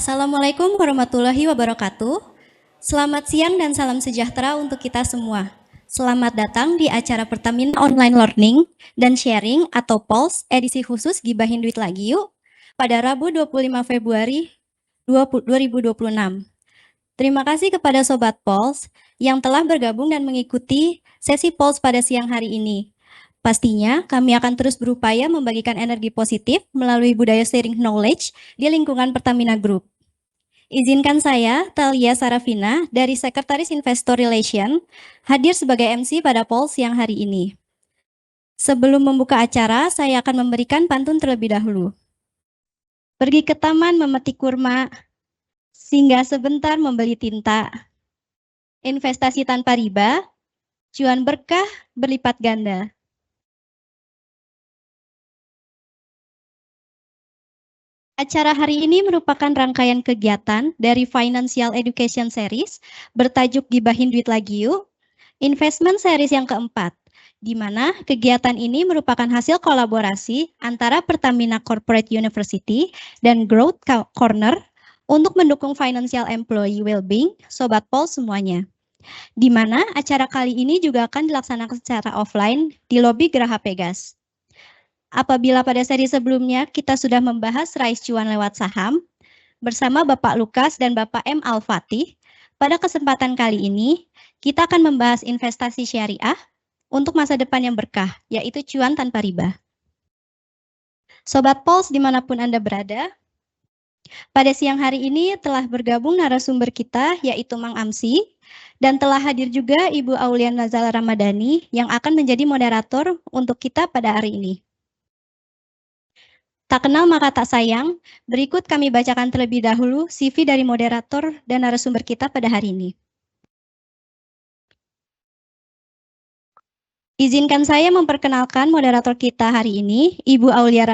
Assalamualaikum warahmatullahi wabarakatuh. Selamat siang dan salam sejahtera untuk kita semua. Selamat datang di acara Pertamina Online Learning dan Sharing atau POLS edisi khusus Gibahin Duit Lagi Yuk pada Rabu 25 Februari 2026. Terima kasih kepada Sobat POLS yang telah bergabung dan mengikuti sesi POLS pada siang hari ini. Pastinya kami akan terus berupaya membagikan energi positif melalui budaya sharing knowledge di lingkungan Pertamina Group. Izinkan saya, Talia Sarafina, dari Sekretaris Investor Relation, hadir sebagai MC pada POLS siang hari ini. Sebelum membuka acara, saya akan memberikan pantun terlebih dahulu. Pergi ke taman memetik kurma, singgah sebentar membeli tinta. Investasi tanpa riba, cuan berkah berlipat ganda. Acara hari ini merupakan rangkaian kegiatan dari Financial Education Series bertajuk Gibahin Duit Lagi Yuk, Investment Series yang keempat, di mana kegiatan ini merupakan hasil kolaborasi antara Pertamina Corporate University dan Growth Corner untuk mendukung financial employee well-being Sobat POLS semuanya. Di mana acara kali ini juga akan dilaksanakan secara offline di lobi Geraha Pegas. Apabila pada seri sebelumnya kita sudah membahas rais cuan lewat saham bersama Bapak Lukas dan Bapak M. Al-Fatih, pada kesempatan kali ini kita akan membahas investasi syariah untuk masa depan yang berkah, yaitu cuan tanpa riba. Sobat POLS dimanapun Anda berada, pada siang hari ini telah bergabung narasumber kita, yaitu Mang Amsi, dan telah hadir juga Ibu Aulia Nazala Ramadhani yang akan menjadi moderator untuk kita pada hari ini. Tak kenal maka tak sayang, berikut kami bacakan terlebih dahulu CV dari moderator dan narasumber kita pada hari ini. Izinkan saya memperkenalkan moderator kita hari ini, Ibu Aulia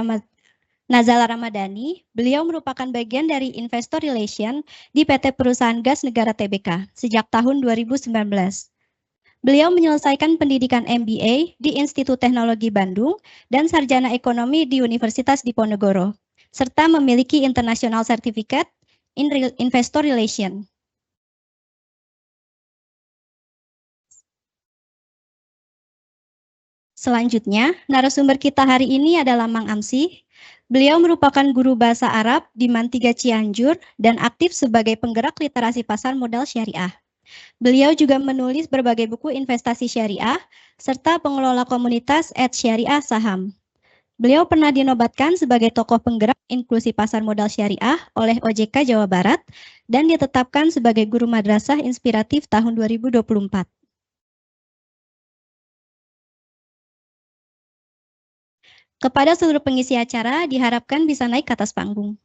Nazala Ramadhani. Beliau merupakan bagian dari Investor Relation di PT Perusahaan Gas Negara Tbk sejak tahun 2019. Beliau menyelesaikan pendidikan MBA di Institut Teknologi Bandung dan sarjana ekonomi di Universitas Diponegoro, serta memiliki International Certificate in Investor Relation. Selanjutnya, narasumber kita hari ini adalah Mang Amsi. Beliau merupakan guru bahasa Arab di Mantiga Cianjur dan aktif sebagai penggerak literasi pasar modal syariah. Beliau juga menulis berbagai buku investasi syariah, serta pengelola komunitas @syariah saham. Beliau pernah dinobatkan sebagai tokoh penggerak inklusi pasar modal syariah oleh OJK Jawa Barat dan ditetapkan sebagai guru madrasah inspiratif tahun 2024. Kepada seluruh pengisi acara, diharapkan bisa naik ke atas panggung.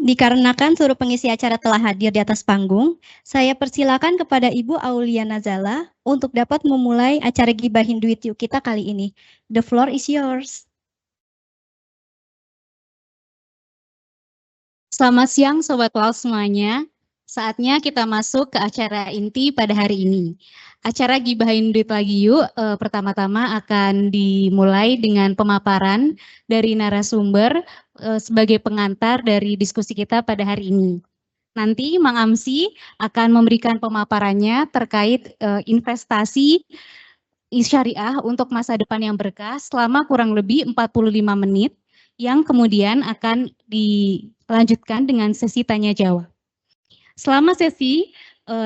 Dikarenakan seluruh pengisi acara telah hadir di atas panggung, saya persilakan kepada Ibu Aulia Nazala untuk dapat memulai acara Gibahin Duit Yuk kita kali ini. The floor is yours. Selamat siang Sobat POLS semuanya. Saatnya kita masuk ke acara inti pada hari ini. Acara Gibahin Duit Lagi Yuk pertama-tama akan dimulai dengan pemaparan dari narasumber sebagai pengantar dari diskusi kita pada hari ini. Nanti Mang Amsi akan memberikan pemaparannya terkait investasi syariah untuk masa depan yang berkah selama kurang lebih 45 menit yang kemudian akan dilanjutkan dengan sesi tanya jawab. Selama sesi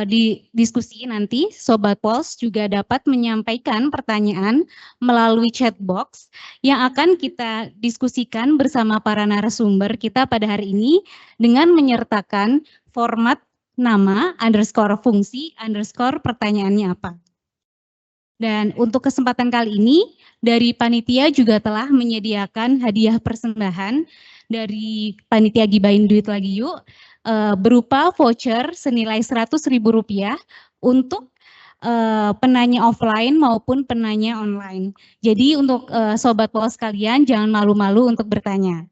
di diskusi nanti, Sobat POLS juga dapat menyampaikan pertanyaan melalui chat box yang akan kita diskusikan bersama para narasumber kita pada hari ini dengan menyertakan format nama, _fungsi, pertanyaannya apa. Dan untuk kesempatan kali ini, dari panitia juga telah menyediakan hadiah persembahan dari panitia Gibahin Duit Lagi Yuk berupa voucher senilai Rp100.000 untuk penanya offline maupun penanya online. Jadi untuk Sobat POLS sekalian jangan malu-malu untuk bertanya.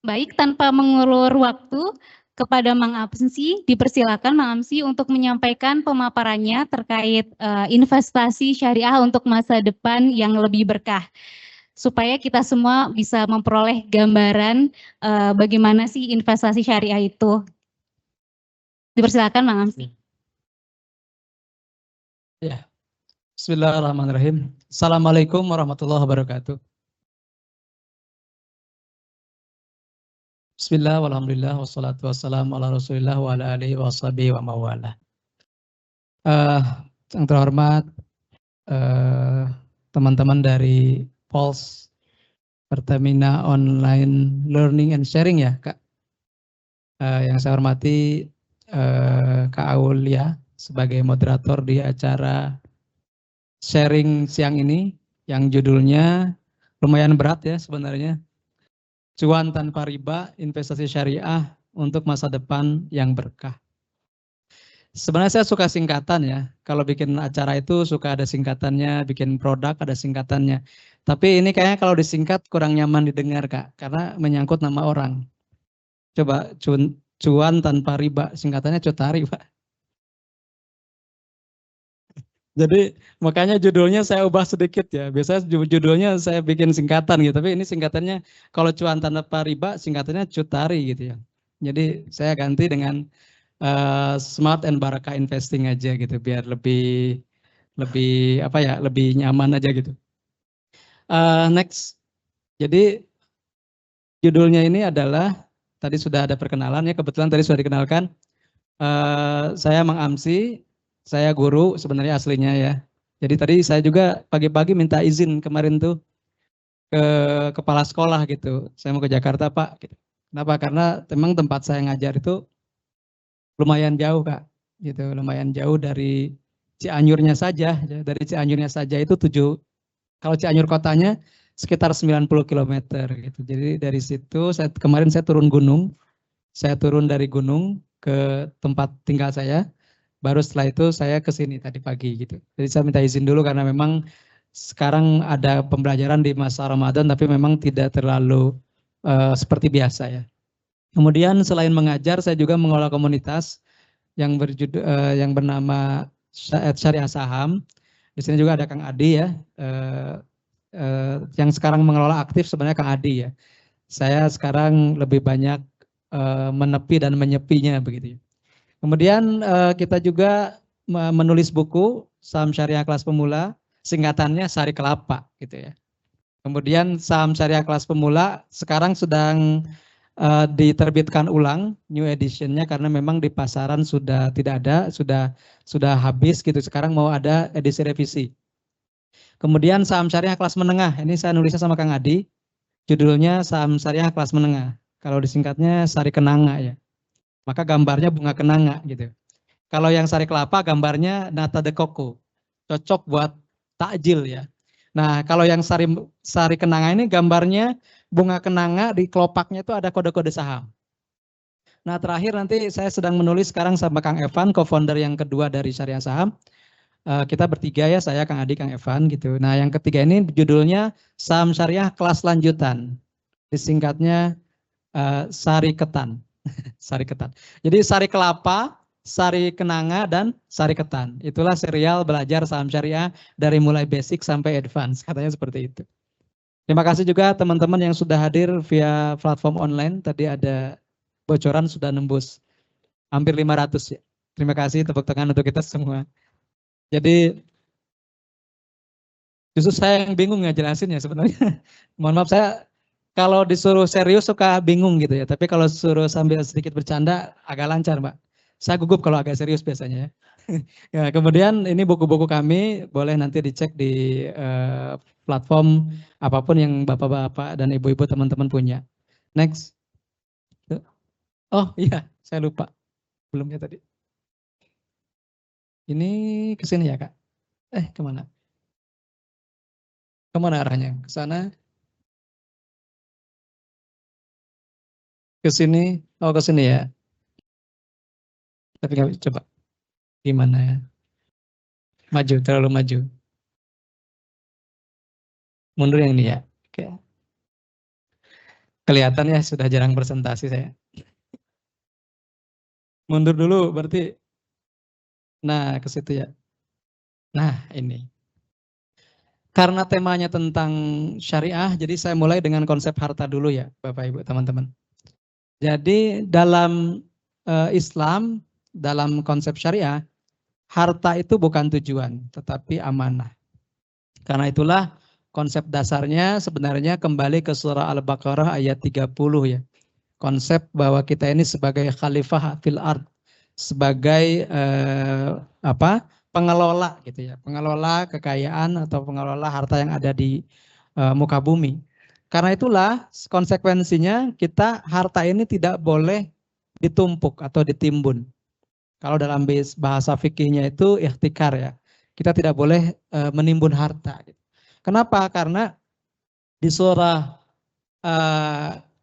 Baik, tanpa mengulur waktu, kepada Mang Amsi, dipersilakan Mang Amsi untuk menyampaikan pemaparannya terkait investasi syariah untuk masa depan yang lebih berkah. Supaya kita semua bisa memperoleh gambaran bagaimana sih investasi syariah itu. Dipersilakan Mang Amsi. Ya, Bismillahirrahmanirrahim. Assalamualaikum warahmatullahi wabarakatuh. Bismillah, walhamdulillah, wassalatu wassalamu ala rasulillah wa ala alihi wa sahbihi wa mawala. Yang terhormat, teman-teman dari Pulse Pertamina Online Learning and Sharing ya, Kak. Yang saya hormati Kak Aulia sebagai moderator di acara sharing siang ini yang judulnya lumayan berat ya sebenarnya. Cuan tanpa riba, investasi syariah untuk masa depan yang berkah. Sebenarnya saya suka singkatan ya. Kalau bikin acara itu suka ada singkatannya, bikin produk ada singkatannya. Tapi ini kayaknya kalau disingkat kurang nyaman didengar Kak, karena menyangkut nama orang. Coba cuan tanpa riba, singkatannya Cutari Pak. Jadi makanya judulnya saya ubah sedikit ya. Biasanya judulnya saya bikin singkatan gitu, tapi ini singkatannya kalau cuan tanpa riba singkatannya Cutari gitu ya. Jadi saya ganti dengan smart and barakah investing aja gitu biar lebih apa ya, lebih nyaman aja gitu. Next. Jadi judulnya ini adalah tadi sudah ada perkenalan ya, kebetulan tadi sudah dikenalkan. Saya Mang Amsi, saya guru sebenarnya aslinya ya. Jadi tadi saya juga pagi-pagi minta izin kemarin tuh ke kepala sekolah gitu. Saya mau ke Jakarta Pak. Gitu. Kenapa? Karena memang tempat saya ngajar itu lumayan jauh Kak. Gitu, lumayan jauh dari Cianjurnya saja. Dari Cianjurnya saja itu kalau Cianjur kotanya sekitar 90 kilometer gitu. Jadi dari situ kemarin saya turun gunung. Saya turun dari gunung ke tempat tinggal saya. Baru setelah itu saya ke sini tadi pagi gitu. Jadi saya minta izin dulu karena memang sekarang ada pembelajaran di masa Ramadan tapi memang tidak terlalu seperti biasa ya. Kemudian selain mengajar saya juga mengelola komunitas yang yang bernama Syariah Saham. Di sini juga ada Kang Adi ya. Yang sekarang mengelola aktif sebenarnya Kang Adi ya. Saya sekarang lebih banyak menepi dan menyepinya begitu ya. Kemudian kita juga menulis buku Saham Syariah Kelas Pemula, singkatannya Sari Kelapa gitu ya. Kemudian Saham Syariah Kelas Pemula sekarang sedang diterbitkan ulang new editionnya karena memang di pasaran sudah tidak ada, sudah habis gitu. Sekarang mau ada edisi revisi. Kemudian Saham Syariah Kelas Menengah, ini saya nulisnya sama Kang Adi, judulnya Saham Syariah Kelas Menengah. Kalau disingkatnya Sari Kenanga ya. Maka gambarnya bunga kenanga gitu. Kalau yang sari kelapa gambarnya nata de coco. Cocok buat takjil ya. Nah, kalau yang sari kenanga ini gambarnya bunga kenanga, di kelopaknya itu ada kode-kode saham. Nah, terakhir nanti saya sedang menulis sekarang sama Kang Evan, co-founder yang kedua dari Syariah Saham. Kita bertiga ya, saya, Kang Adi, Kang Evan gitu. Nah, yang ketiga ini judulnya Saham Syariah Kelas Lanjutan. Disingkatnya Sari Ketan. Sari ketan. Jadi sari kelapa, sari kenanga, dan sari ketan. Itulah serial belajar saham syariah dari mulai basic sampai advance. Katanya seperti itu. Terima kasih juga teman-teman yang sudah hadir via platform online. Tadi ada bocoran sudah nembus hampir 500 ya. Terima kasih, tepuk tangan untuk kita semua. Jadi justru saya yang bingung ngejelasin ya sebenarnya. Mohon maaf, saya kalau disuruh serius suka bingung gitu ya. Tapi kalau suruh sambil sedikit bercanda agak lancar Mbak. Saya gugup kalau agak serius biasanya ya. Ya, kemudian ini buku-buku kami boleh nanti dicek di platform apapun yang bapak-bapak dan ibu-ibu teman-teman punya. Next. Oh iya, saya lupa. Belum ya tadi. Ini ke sini ya Kak? Kemana? Kemana arahnya? Ke sana? Ke sini? Oh ke sini ya. Tapi nggak coba. Gimana ya? Maju, terlalu maju. Mundur yang ini ya. Oke. Kelihatan ya sudah jarang presentasi saya. Mundur dulu berarti. Nah, ke situ ya. Nah, ini. Karena temanya tentang syariah, jadi saya mulai dengan konsep harta dulu ya, Bapak Ibu, teman-teman. Jadi dalam Islam, dalam konsep syariah, harta itu bukan tujuan, tetapi amanah. Karena itulah konsep dasarnya sebenarnya kembali ke surah Al-Baqarah ayat 30 ya. Konsep bahwa kita ini sebagai khalifah fil ard, sebagai pengelola gitu ya, pengelola kekayaan atau pengelola harta yang ada di muka bumi. Karena itulah konsekuensinya kita harta ini tidak boleh ditumpuk atau ditimbun. Kalau dalam bahasa fikihnya itu ihtikar ya. Kita tidak boleh menimbun harta. Kenapa? Karena di surah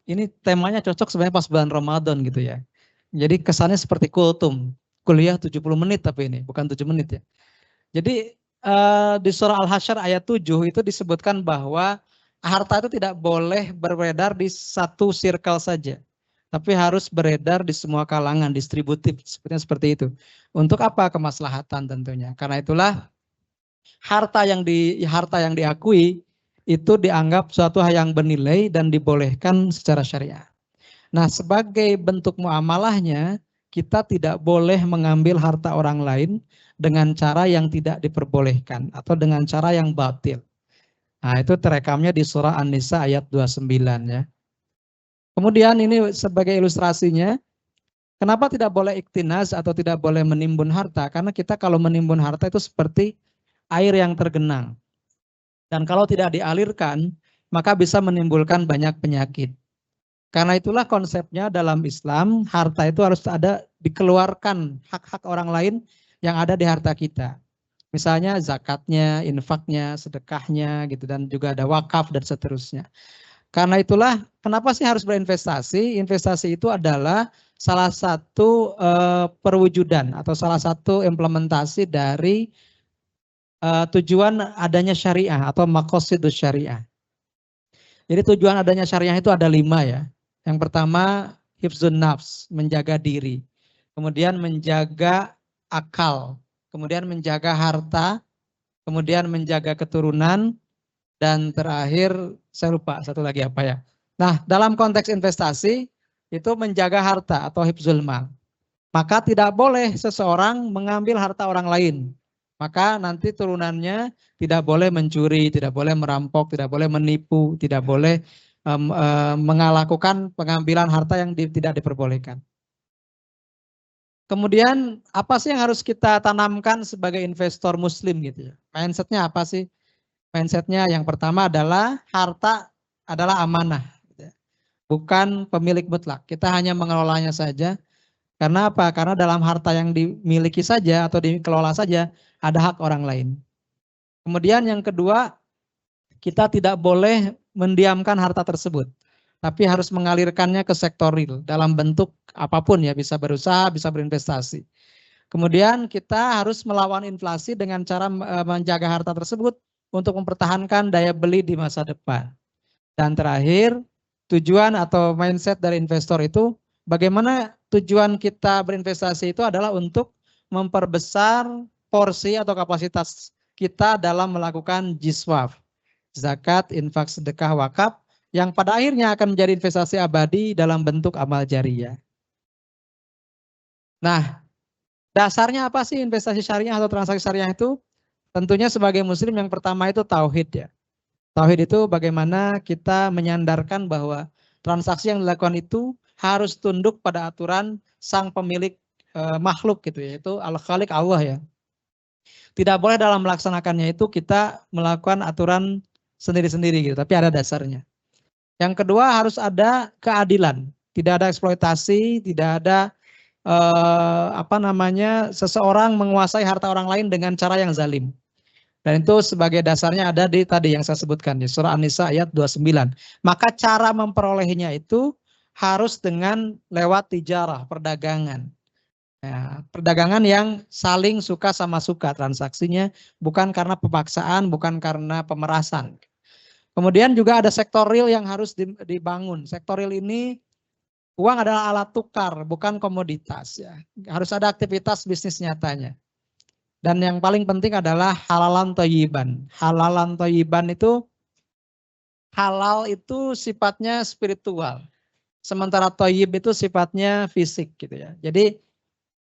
ini temanya cocok sebenarnya pas bulan Ramadan gitu ya. Jadi kesannya seperti kultum. Kuliah 70 menit tapi ini bukan 7 menit ya. Jadi di surah Al-Hasyr ayat 7 itu disebutkan bahwa harta itu tidak boleh beredar di satu circle saja. Tapi harus beredar di semua kalangan, distributif, seperti itu. Untuk apa? Kemaslahatan tentunya. Karena itulah harta yang diakui itu dianggap suatu hal yang bernilai dan dibolehkan secara syariah. Nah, sebagai bentuk muamalahnya, kita tidak boleh mengambil harta orang lain dengan cara yang tidak diperbolehkan atau dengan cara yang batil. Nah, itu terekamnya di surah An-Nisa ayat 29 ya. Kemudian ini sebagai ilustrasinya, kenapa tidak boleh iktinas atau tidak boleh menimbun harta? Karena kita kalau menimbun harta itu seperti air yang tergenang. Dan kalau tidak dialirkan, maka bisa menimbulkan banyak penyakit. Karena itulah konsepnya dalam Islam, harta itu harus ada dikeluarkan hak-hak orang lain yang ada di harta kita. Misalnya zakatnya, infaknya, sedekahnya gitu, dan juga ada wakaf dan seterusnya. Karena itulah kenapa sih harus berinvestasi? Investasi itu adalah salah satu perwujudan atau salah satu implementasi dari tujuan adanya syariah atau maqasidus syariah. Jadi tujuan adanya syariah itu ada 5 ya. Yang pertama hifzun nafs, menjaga diri. Kemudian menjaga akal. Kemudian menjaga harta. Kemudian menjaga keturunan. Dan terakhir, saya lupa satu lagi apa ya. Nah, dalam konteks investasi, itu menjaga harta atau hifzul mal. Maka tidak boleh seseorang mengambil harta orang lain. Maka nanti turunannya tidak boleh mencuri, tidak boleh merampok, tidak boleh menipu, tidak boleh melakukan pengambilan harta yang tidak diperbolehkan. Kemudian apa sih yang harus kita tanamkan sebagai investor muslim gitu ya? Mindsetnya apa sih? Mindsetnya yang pertama adalah harta adalah amanah, bukan pemilik mutlak. Kita hanya mengelolanya saja. Karena apa? Karena dalam harta yang dimiliki saja atau dikelola saja ada hak orang lain. Kemudian yang kedua, kita tidak boleh mendiamkan harta tersebut, tapi harus mengalirkannya ke sektor real dalam bentuk apapun ya, bisa berusaha, bisa berinvestasi. Kemudian kita harus melawan inflasi dengan cara menjaga harta tersebut untuk mempertahankan daya beli di masa depan. Dan terakhir, tujuan atau mindset dari investor itu, bagaimana tujuan kita berinvestasi itu adalah untuk memperbesar porsi atau kapasitas kita dalam melakukan jiswaf, zakat, infak, sedekah, wakaf, yang pada akhirnya akan menjadi investasi abadi dalam bentuk amal jariyah. Nah, dasarnya apa sih investasi syariah atau transaksi syariah itu? Tentunya sebagai muslim yang pertama itu tauhid ya. Tauhid itu bagaimana kita menyandarkan bahwa transaksi yang dilakukan itu harus tunduk pada aturan sang pemilik makhluk gitu ya, yaitu Al-Khaliq Allah ya. Tidak boleh dalam melaksanakannya itu kita melakukan aturan sendiri-sendiri gitu, tapi ada dasarnya. Yang kedua harus ada keadilan, tidak ada eksploitasi, tidak ada seseorang menguasai harta orang lain dengan cara yang zalim. Dan itu sebagai dasarnya ada di tadi yang saya sebutkan di surah An-Nisa ayat 29. Maka cara memperolehnya itu harus dengan lewat tijarah, perdagangan. Ya, perdagangan yang saling suka sama suka transaksinya, bukan karena pemaksaan, bukan karena pemerasan. Kemudian juga ada sektor real yang harus dibangun. Sektor real ini uang adalah alat tukar, bukan komoditas ya. Harus ada aktivitas bisnis nyatanya. Dan yang paling penting adalah halalan thayyiban. Halalan thayyiban itu, halal itu sifatnya spiritual. Sementara thayyib itu sifatnya fisik gitu ya. Jadi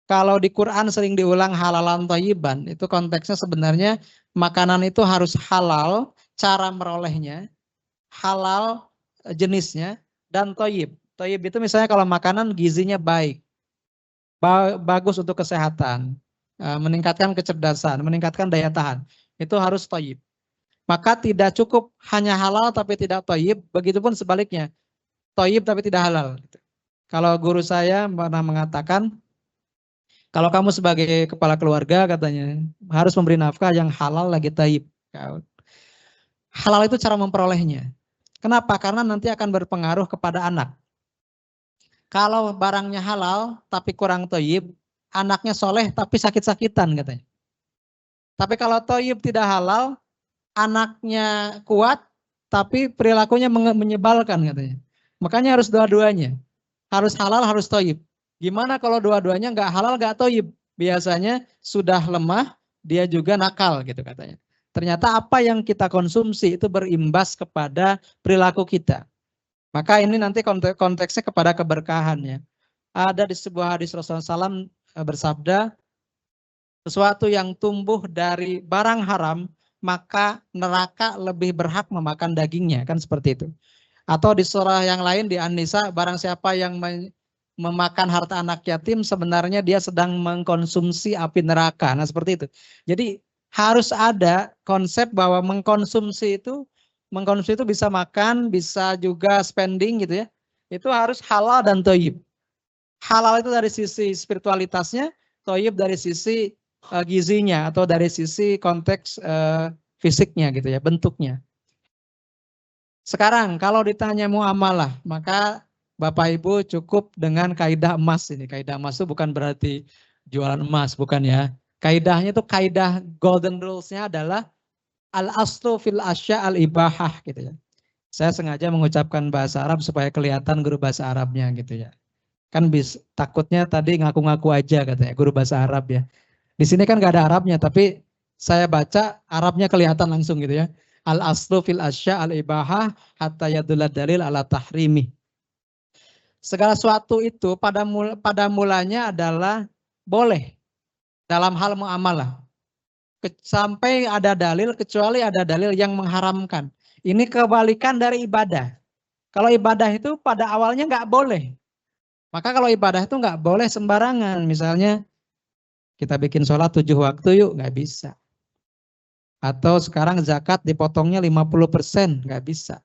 kalau di Quran sering diulang halalan thayyiban, itu konteksnya sebenarnya makanan itu harus halal, cara merolehnya, halal jenisnya, dan thayyib. Thayyib itu misalnya kalau makanan gizinya baik, bagus untuk kesehatan, meningkatkan kecerdasan, meningkatkan daya tahan. Itu harus thayyib. Maka tidak cukup hanya halal tapi tidak thayyib, begitupun sebaliknya. Thayyib tapi tidak halal. Kalau guru saya pernah mengatakan, kalau kamu sebagai kepala keluarga katanya harus memberi nafkah yang halal lagi thayyib. Halal itu cara memperolehnya. Kenapa? Karena nanti akan berpengaruh kepada anak. Kalau barangnya halal tapi kurang thayyib, anaknya soleh tapi sakit-sakitan katanya. Tapi kalau thayyib tidak halal, anaknya kuat tapi perilakunya menyebalkan katanya. Makanya harus dua-duanya. Harus halal, harus thayyib. Gimana kalau dua-duanya nggak halal, nggak thayyib? Biasanya sudah lemah, dia juga nakal gitu katanya. Ternyata apa yang kita konsumsi itu berimbas kepada perilaku kita. Maka ini nanti konteksnya kepada keberkahan ya. Ada di sebuah hadis Rasulullah SAW bersabda, sesuatu yang tumbuh dari barang haram, maka neraka lebih berhak memakan dagingnya, kan seperti itu. Atau di surah yang lain di An-Nisa, barang siapa yang memakan harta anak yatim, sebenarnya dia sedang mengkonsumsi api neraka. Nah seperti itu. Jadi harus ada konsep bahwa mengkonsumsi itu bisa makan, bisa juga spending gitu ya. Itu harus halal dan thayyib. Halal itu dari sisi spiritualitasnya, thayyib dari sisi gizinya atau dari sisi konteks fisiknya gitu ya, bentuknya. Sekarang kalau ditanya muamalah, maka Bapak Ibu cukup dengan kaidah emas ini. Kaidah emas itu bukan berarti jualan emas, bukan ya. Kaidahnya itu kaidah golden rules-nya adalah al-aslu fil asya al-ibahah gitu ya. Saya sengaja mengucapkan bahasa Arab supaya kelihatan guru bahasa Arabnya gitu ya. Kan takutnya tadi ngaku-ngaku aja katanya guru bahasa Arab ya. Di sini kan gak ada Arabnya, tapi saya baca Arabnya kelihatan langsung gitu ya. Al-aslu fil asya al-ibahah hatta yadulla dalil ala tahrimi. Segala sesuatu itu pada mulanya adalah boleh dalam hal muamalah. Sampai ada dalil, kecuali ada dalil yang mengharamkan. Ini kebalikan dari ibadah. Kalau ibadah itu pada awalnya nggak boleh. Maka kalau ibadah itu nggak boleh sembarangan. Misalnya kita bikin sholat 7 waktu yuk, nggak bisa. Atau sekarang zakat dipotongnya 50%, nggak bisa.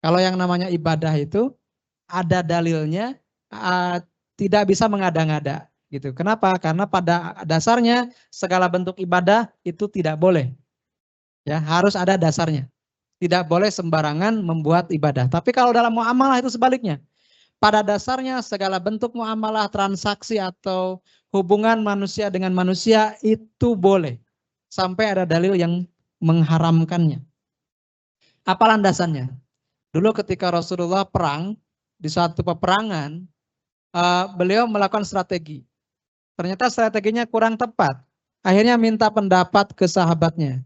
Kalau yang namanya ibadah itu ada dalilnya, tidak bisa mengada-ngada. Gitu. Kenapa? Karena pada dasarnya segala bentuk ibadah itu tidak boleh. Ya, harus ada dasarnya. Tidak boleh sembarangan membuat ibadah. Tapi kalau dalam muamalah itu sebaliknya. Pada dasarnya segala bentuk muamalah, transaksi atau hubungan manusia dengan manusia itu boleh. Sampai ada dalil yang mengharamkannya. Apa landasannya? Dulu ketika Rasulullah perang, di suatu peperangan, beliau melakukan strategi. Ternyata strateginya kurang tepat. Akhirnya minta pendapat ke sahabatnya.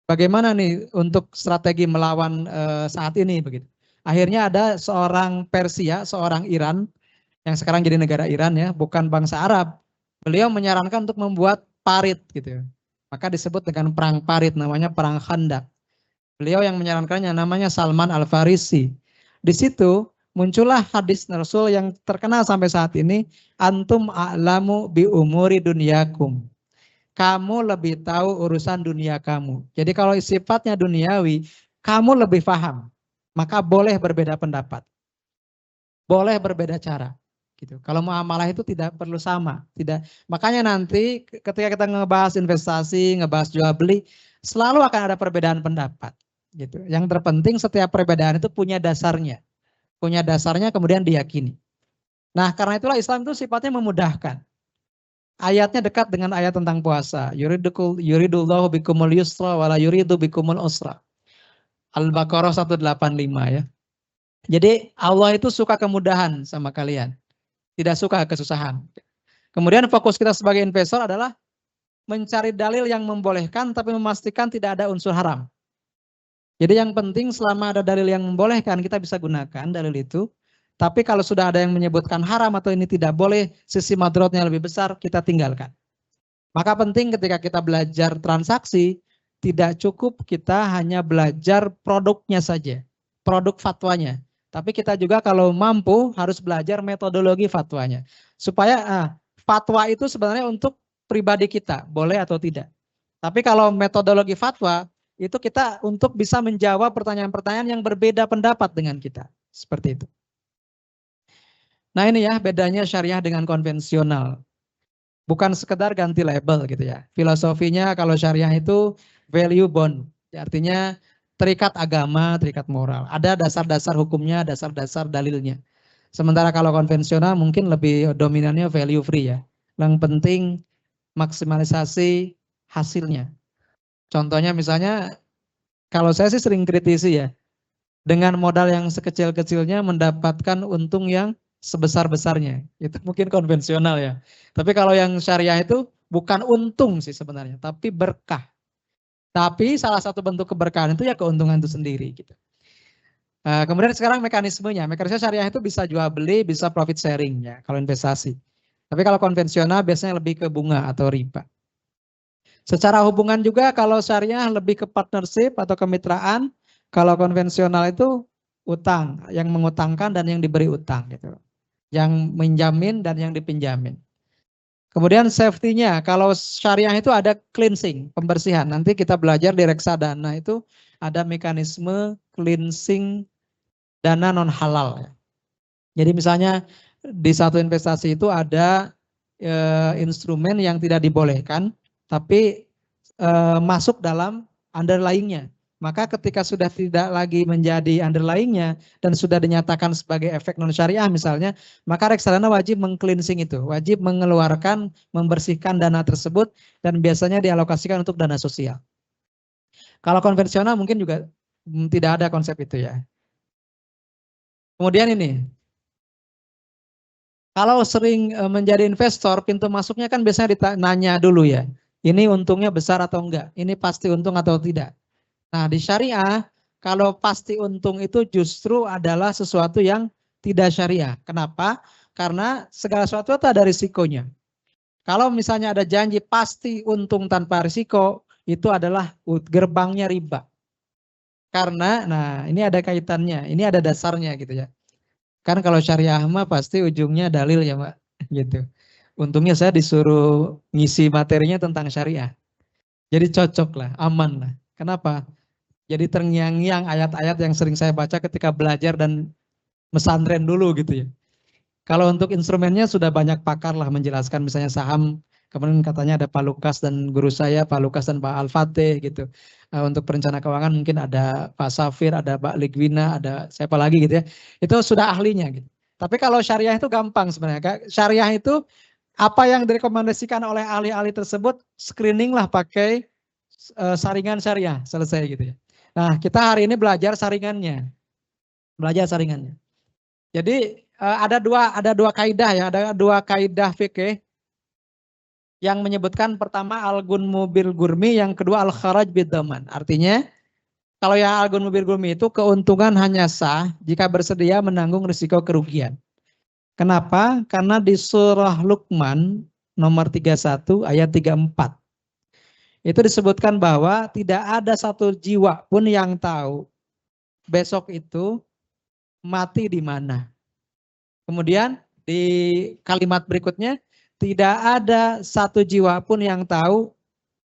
Bagaimana nih untuk strategi melawan saat ini begitu. Akhirnya ada seorang Persia, seorang Iran yang sekarang jadi negara Iran ya, bukan bangsa Arab. Beliau menyarankan untuk membuat parit gitu. Maka disebut dengan perang parit, namanya perang Khandaq. Beliau yang menyarankannya namanya Salman Al-Farisi. Di situ muncullah hadis Rasul yang terkenal sampai saat ini, antum a'lamu bi umuri dunyakum. Kamu lebih tahu urusan dunia kamu. Jadi kalau sifatnya duniawi, kamu lebih paham. Maka boleh berbeda pendapat. Boleh berbeda cara. Gitu. Kalau muamalah itu tidak perlu sama. Tidak. Makanya nanti ketika kita ngebahas investasi, ngebahas jual beli, selalu akan ada perbedaan pendapat. Gitu. Yang terpenting setiap perbedaan itu punya dasarnya. Punya dasarnya kemudian diyakini. Nah karena itulah Islam itu sifatnya memudahkan. Ayatnya dekat dengan ayat tentang puasa. Yuridullahu bikumul yusra wala yuridu bikumul usra. Al-Baqarah 185 ya. Jadi Allah itu suka kemudahan sama kalian. Tidak suka kesusahan. Kemudian fokus kita sebagai investor adalah mencari dalil yang membolehkan tapi memastikan tidak ada unsur haram. Jadi yang penting selama ada dalil yang membolehkan kita bisa gunakan dalil itu. Tapi kalau sudah ada yang menyebutkan haram atau ini tidak boleh, sisi madrotnya lebih besar, kita tinggalkan. Maka penting ketika kita belajar transaksi, tidak cukup kita hanya belajar produknya saja, produk fatwanya. Tapi kita juga kalau mampu harus belajar metodologi fatwanya. Supaya fatwa itu sebenarnya untuk pribadi kita, boleh atau tidak. Tapi kalau metodologi fatwa, itu kita untuk bisa menjawab pertanyaan-pertanyaan yang berbeda pendapat dengan kita. Seperti itu. Nah ini ya bedanya syariah dengan konvensional. Bukan sekedar ganti label gitu ya. Filosofinya kalau syariah itu value bond. Artinya terikat agama, terikat moral. Ada dasar-dasar hukumnya, dasar-dasar dalilnya. Sementara kalau konvensional mungkin lebih dominannya value free ya. Yang penting maksimalisasi hasilnya. Contohnya misalnya kalau saya sih sering kritisi ya. Dengan modal yang sekecil-kecilnya mendapatkan untung yang sebesar-besarnya. Itu mungkin konvensional ya. Tapi kalau yang syariah itu bukan untung sih sebenarnya, tapi berkah. Tapi salah satu bentuk keberkahan itu ya keuntungan itu sendiri gitu. Kemudian sekarang mekanismenya syariah itu bisa jual beli, bisa profit sharing ya kalau investasi. Tapi kalau konvensional biasanya lebih ke bunga atau riba. Secara hubungan juga kalau syariah lebih ke partnership atau kemitraan, kalau konvensional itu utang, yang mengutangkan dan yang diberi utang gitu. Yang menjamin dan yang dipinjamin. Kemudian safety-nya, kalau syariah itu ada cleansing, pembersihan. Nanti kita belajar di reksadana itu ada mekanisme cleansing dana non halal. Jadi misalnya di satu investasi itu ada instrumen yang tidak dibolehkan, tapi masuk dalam underlying-nya. Maka ketika sudah tidak lagi menjadi underlying-nya dan sudah dinyatakan sebagai efek non syariah misalnya, maka reksadana wajib meng-cleansing itu, wajib mengeluarkan, membersihkan dana tersebut dan biasanya dialokasikan untuk dana sosial. Kalau konvensional mungkin juga tidak ada konsep itu ya. Kemudian ini, kalau sering menjadi investor, pintu masuknya kan biasanya ditanya dulu ya, ini untungnya besar atau enggak, ini pasti untung atau tidak. Nah di syariah, kalau pasti untung itu justru adalah sesuatu yang tidak syariah. Kenapa? Karena segala sesuatu itu ada risikonya. Kalau misalnya ada janji pasti untung tanpa risiko, itu adalah gerbangnya riba. Karena, nah ini ada kaitannya, ini ada dasarnya gitu ya. Kan kalau syariah mah pasti ujungnya dalil ya Mbak, gitu. Untungnya saya disuruh ngisi materinya tentang syariah. Jadi cocok lah, aman lah. Kenapa? Jadi terngiang-ngiang ayat-ayat yang sering saya baca ketika belajar dan mesantren dulu gitu ya. Kalau untuk instrumennya sudah banyak pakar lah menjelaskan misalnya saham, kemudian katanya ada Pak Lukas dan guru saya, Pak Lukas dan Pak Al-Fatih gitu. Untuk perencana keuangan mungkin ada Pak Safir, ada Pak Ligwina, ada siapa lagi gitu ya. Itu sudah ahlinya gitu. Tapi kalau syariah itu gampang sebenarnya. Syariah itu apa yang direkomendasikan oleh ahli-ahli tersebut, screening lah pakai saringan syariah, selesai gitu ya. Nah, kita hari ini belajar saringannya. Belajar saringannya. Jadi ada dua kaidah ya, ada dua kaidah fikih yang menyebutkan pertama al-gunmu bil gurmi, yang kedua al-kharaj bid-daman. Artinya kalau yang al-gunmu bil gurmi itu keuntungan hanya sah jika bersedia menanggung risiko kerugian. Kenapa? Karena di surah Luqman nomor 31 ayat 34. Itu disebutkan bahwa tidak ada satu jiwa pun yang tahu besok itu mati di mana. Kemudian di kalimat berikutnya, tidak ada satu jiwa pun yang tahu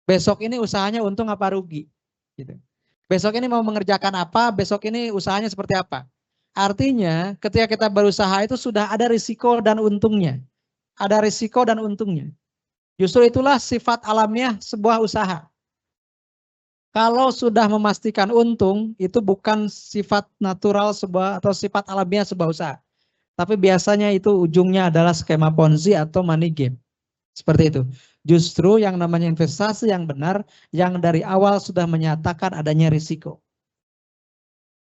besok ini usahanya untung apa rugi. Gitu. Besok ini mau mengerjakan apa, besok ini usahanya seperti apa. Artinya ketika kita berusaha itu sudah ada risiko dan untungnya. Ada risiko dan untungnya. Justru itulah sifat alamiah sebuah usaha. Kalau sudah memastikan untung, itu bukan sifat natural sebuah atau sifat alamiah sebuah usaha. Tapi biasanya itu ujungnya adalah skema Ponzi atau money game. Seperti itu. Justru yang namanya investasi yang benar, yang dari awal sudah menyatakan adanya risiko.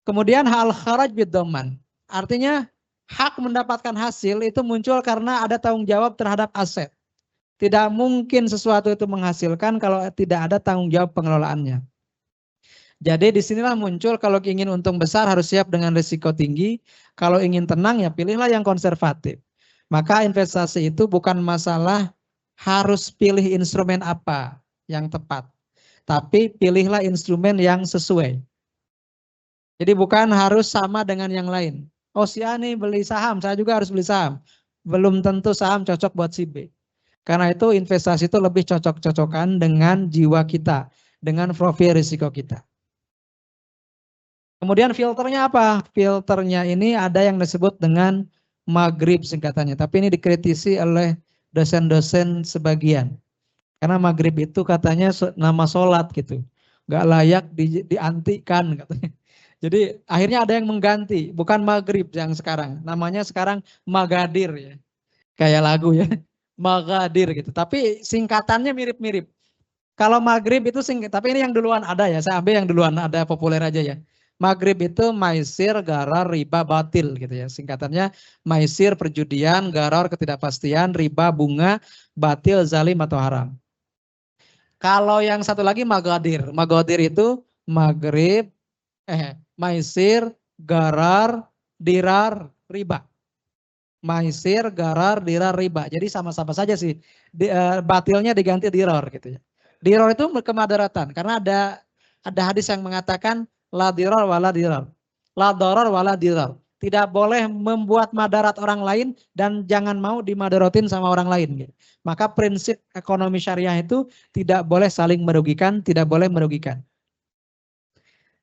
Kemudian hal kharaj bid-dhamman. Artinya hak mendapatkan hasil itu muncul karena ada tanggung jawab terhadap aset. Tidak mungkin sesuatu itu menghasilkan kalau tidak ada tanggung jawab pengelolaannya. Jadi disinilah muncul kalau ingin untung besar harus siap dengan risiko tinggi. Kalau ingin tenang ya pilihlah yang konservatif. Maka investasi itu bukan masalah harus pilih instrumen apa yang tepat. Tapi pilihlah instrumen yang sesuai. Jadi bukan harus sama dengan yang lain. Oh si A nih beli saham, saya juga harus beli saham. Belum tentu saham cocok buat si B. Karena itu investasi itu lebih cocok-cocokan dengan jiwa kita, dengan profil risiko kita. Kemudian filternya apa? Filternya ini ada yang disebut dengan maghrib singkatannya. Tapi ini dikritisi oleh dosen-dosen sebagian. Karena maghrib itu katanya nama sholat gitu. Gak layak diantikan katanya. Jadi akhirnya ada yang mengganti. Bukan maghrib yang sekarang. Namanya sekarang magadir ya. Kayak lagu ya. Magadir gitu. Tapi singkatannya mirip-mirip. Kalau maghrib itu tapi ini yang duluan ada ya. Saya ambil yang duluan ada populer aja ya. Maghrib itu maisir, garar, riba, batil gitu ya. Singkatannya maisir, perjudian, garar, ketidakpastian, riba, bunga, batil, zalim atau haram. Kalau yang satu lagi magadir. Magadir itu maghrib, maisir, garar, dirar, riba. Maisir, garar, dirar, riba. Jadi sama-sama saja sih. Batilnya diganti dirar gitu ya. Dirar itu kemadaratan karena ada hadis yang mengatakan la dirar wala dirar. La darar wala dirar. Tidak boleh membuat madarat orang lain dan jangan mau dimadaratin sama orang lain. Gitu. Maka prinsip ekonomi syariah itu tidak boleh saling merugikan, tidak boleh merugikan.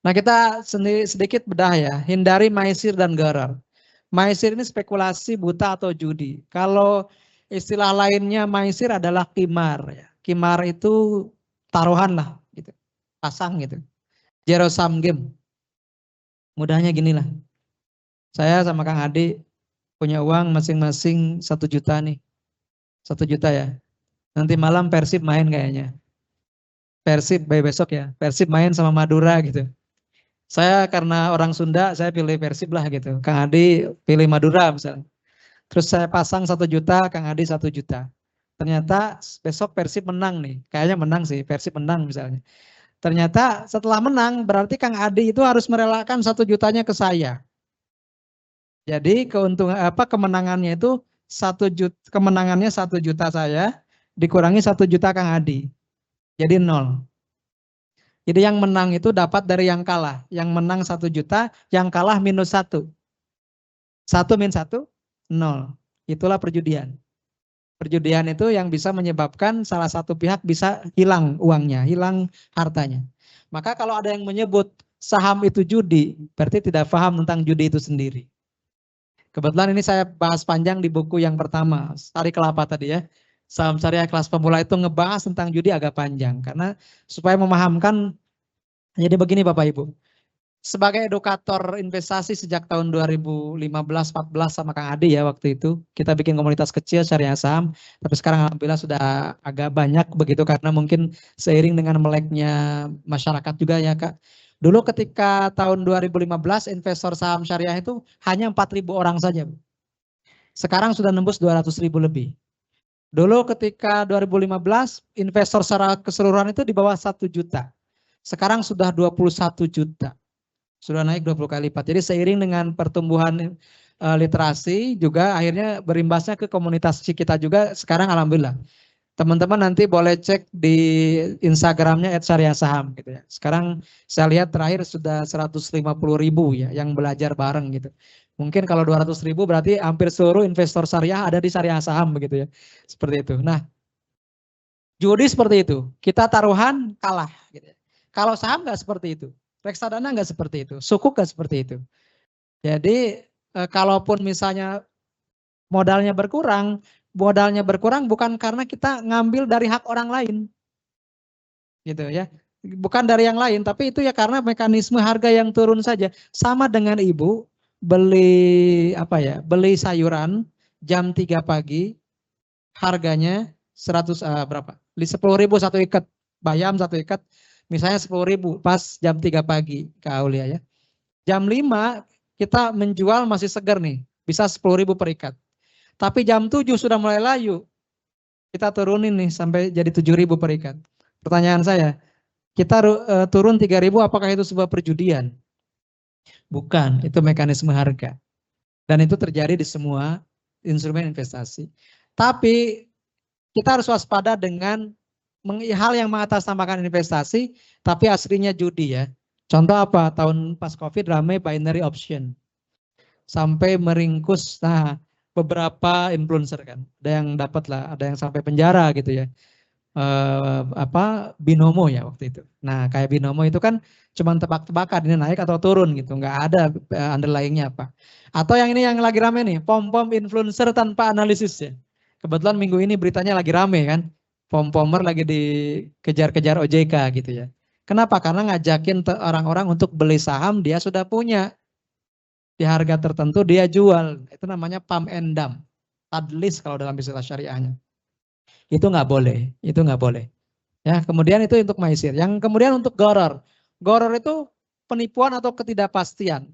Nah kita sedikit bedah ya, hindari maisir dan garar. Maisir ini spekulasi buta atau judi. Kalau istilah lainnya maisir adalah kimar. Ya. Kimar itu taruhan lah, gitu. Pasang gitu. Zero sum game. Mudahnya gini lah. Saya sama Kang Adi punya uang masing-masing 1 juta nih. 1 juta ya. Nanti malam Persib main kayaknya. Persib besok ya. Persib main sama Madura gitu. Saya karena orang Sunda, saya pilih Persib lah gitu. Kang Adi pilih Madura misalnya. Terus saya pasang 1 juta, Kang Adi 1 juta. Ternyata besok Persib menang nih. Kayaknya menang sih, Persib menang misalnya. Ternyata setelah menang berarti Kang Adi itu harus merelakan 1 jutanya ke saya. Jadi kemenangannya itu 1 juta, kemenangannya 1 juta saya dikurangi 1 juta Kang Adi. Jadi 0. Jadi yang menang itu dapat dari yang kalah. Yang menang 1 juta, yang kalah minus 1. 1 minus 1, 0. Itulah perjudian. Perjudian itu yang bisa menyebabkan salah satu pihak bisa hilang uangnya, hilang hartanya. Maka kalau ada yang menyebut saham itu judi, berarti tidak paham tentang judi itu sendiri. Kebetulan ini saya bahas panjang di buku yang pertama, Sari Kelapa tadi ya. Saham syariah kelas pemula itu ngebahas tentang judi agak panjang. Karena supaya memahamkan, jadi begini Bapak Ibu. Sebagai edukator investasi sejak tahun 2015-14 sama Kang Adi ya waktu itu. Kita bikin komunitas kecil syariah saham. Tapi sekarang alhamdulillah sudah agak banyak begitu karena mungkin seiring dengan meleknya masyarakat juga ya Kak. Dulu ketika tahun 2015 investor saham syariah itu hanya 4.000 orang saja. Sekarang sudah nembus 200.000 lebih. Dulu ketika 2015 investor secara keseluruhan itu di bawah 1 juta. Sekarang sudah 21 juta. Sudah naik 20 kali lipat. Jadi seiring dengan pertumbuhan literasi juga akhirnya berimbasnya ke komunitas kita juga sekarang alhamdulillah. Teman-teman nanti boleh cek di Instagramnya @syariahsaham gitu ya. Sekarang saya lihat terakhir sudah 150.000 ya yang belajar bareng gitu. Mungkin kalau 200.000 berarti hampir seluruh investor syariah ada di syariah saham begitu ya. Seperti itu. Nah, judi seperti itu. Kita taruhan kalah gitu ya. Kalau saham nggak seperti itu. Reksadana nggak seperti itu. Sukuk nggak seperti itu. Jadi kalaupun misalnya modalnya berkurang bukan karena kita ngambil dari hak orang lain. Gitu ya. Bukan dari yang lain, tapi itu ya karena mekanisme harga yang turun saja. Sama dengan ibu beli beli sayuran jam 3 pagi harganya 100 berapa? 10.000 satu ikat, bayam satu ikat, misalnya 10.000 pas jam 3 pagi Kak Aulia ya. Jam 5 kita menjual masih segar nih, bisa 10.000 per ikat. Tapi jam 7 sudah mulai layu, kita turunin nih sampai jadi 7.000 per ikat. Pertanyaan saya, kita turun 3.000, apakah itu sebuah perjudian? Bukan, itu mekanisme harga. Dan itu terjadi di semua instrumen investasi. Tapi kita harus waspada dengan hal yang mengatasnamakan investasi, tapi aslinya judi ya. Contoh apa? Tahun pas COVID ramai binary option. Sampai meringkus, nah beberapa influencer kan. Ada yang dapat lah, ada yang sampai penjara gitu ya. Binomo ya waktu itu. Nah kayak binomo itu kan cuma tebak-tebakan ini naik atau turun gitu, nggak ada underlyingnya apa. Atau yang ini yang lagi rame nih, pom-pom influencer tanpa analisis ya. Kebetulan minggu ini beritanya lagi rame kan, pom-pomer lagi dikejar-kejar OJK gitu ya. Kenapa? Karena ngajakin orang-orang untuk beli saham dia sudah punya. Di harga tertentu dia jual. Itu namanya pump and dump. Tadlis kalau dalam istilah syariahnya. Itu nggak boleh, itu nggak boleh. Ya, kemudian itu untuk maisir. Yang kemudian untuk goror. Goror itu penipuan atau ketidakpastian.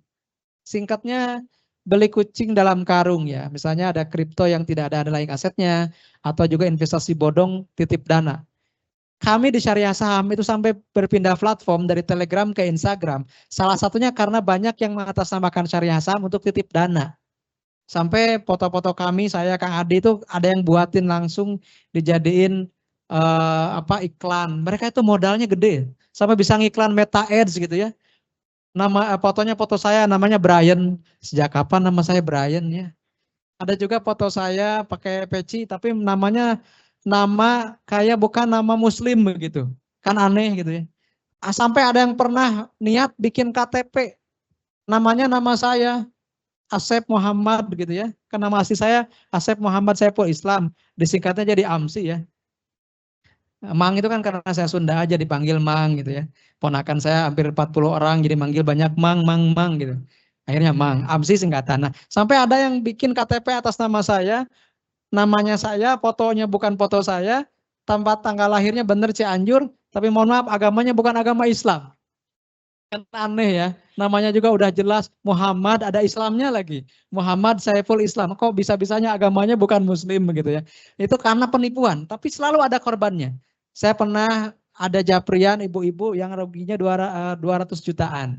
Singkatnya beli kucing dalam karung ya. Misalnya ada kripto yang tidak ada underlying asetnya atau juga investasi bodong titip dana. Kami di Syariah Saham itu sampai berpindah platform dari Telegram ke Instagram. Salah satunya karena banyak yang mengatasnamakan Syariah Saham untuk titip dana. Sampai foto-foto kami, saya Kang Adi itu ada yang buatin langsung dijadiin iklan. Mereka itu modalnya gede. Sampai bisa ngiklan Meta Ads gitu ya. Nama fotonya foto saya namanya Brian. Sejak kapan nama saya Brian ya? Ada juga foto saya pakai peci tapi namanya nama kayak bukan nama muslim begitu. Kan aneh gitu ya. Sampai ada yang pernah niat bikin KTP. Namanya nama saya Asep Muhammad begitu ya. Kan nama asli saya Asep Muhammad Saiful Islam. Disingkatnya jadi AMSI ya. Mang itu kan karena saya Sunda aja dipanggil Mang gitu ya. Ponakan saya hampir 40 orang jadi manggil banyak Mang gitu. Akhirnya Mang, AMSI singkatan. Nah, sampai ada yang bikin KTP atas nama saya, namanya saya, fotonya bukan foto saya, tempat tanggal lahirnya bener Cianjur, tapi mohon maaf agamanya bukan agama Islam. Kan aneh ya, namanya juga udah jelas Muhammad, ada Islamnya lagi. Muhammad Saiful Islam, kok bisa-bisanya agamanya bukan Muslim begitu ya. Itu karena penipuan, tapi selalu ada korbannya. Saya pernah ada japrian ibu-ibu yang ruginya 200 jutaan.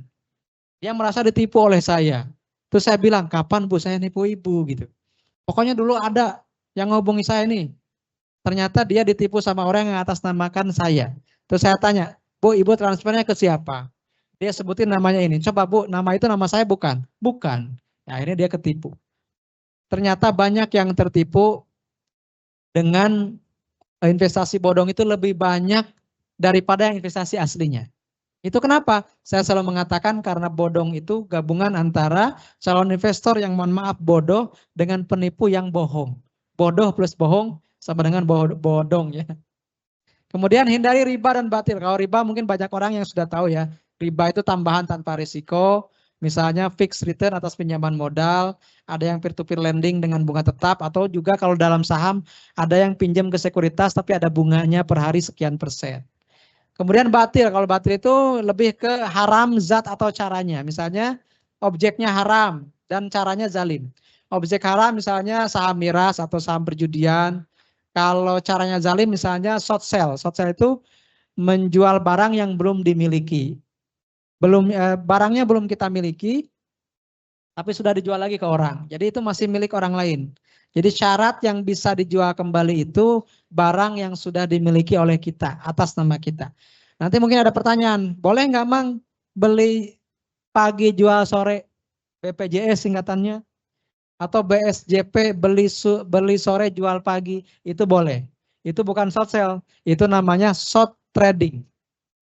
Dia merasa ditipu oleh saya. Terus saya bilang, kapan Bu saya nipu ibu gitu. Pokoknya dulu ada yang ngobongi saya nih. Ternyata dia ditipu sama orang yang atasnamakan saya. Terus saya tanya, Bu ibu transfernya ke siapa? Dia sebutin namanya ini. Coba Bu, nama itu nama saya bukan? Bukan. Ya, akhirnya dia ketipu. Ternyata banyak yang tertipu dengan investasi bodong itu lebih banyak daripada investasi aslinya. Itu kenapa? Saya selalu mengatakan karena bodong itu gabungan antara calon investor yang mohon maaf bodoh dengan penipu yang bohong. Bodoh plus bohong sama dengan bodong ya. Kemudian hindari riba dan batil. Kalau riba mungkin banyak orang yang sudah tahu ya. Riba itu tambahan tanpa risiko. Misalnya fixed return atas pinjaman modal. Ada yang peer-to-peer lending dengan bunga tetap. Atau juga kalau dalam saham ada yang pinjam ke sekuritas tapi ada bunganya per hari sekian persen. Kemudian batil, kalau batil itu lebih ke haram zat atau caranya. Misalnya objeknya haram dan caranya zalim. Objek haram misalnya saham miras atau saham perjudian. Kalau caranya zalim misalnya short sell. Short sell itu menjual barang yang belum dimiliki. Barangnya belum kita miliki, tapi sudah dijual lagi ke orang. Jadi itu masih milik orang lain. Jadi syarat yang bisa dijual kembali itu barang yang sudah dimiliki oleh kita, atas nama kita. Nanti mungkin ada pertanyaan, boleh nggak Mang beli pagi jual sore, BPJS singkatannya? Atau BSJP beli sore jual pagi, itu boleh. Itu bukan short sell, itu namanya short trading.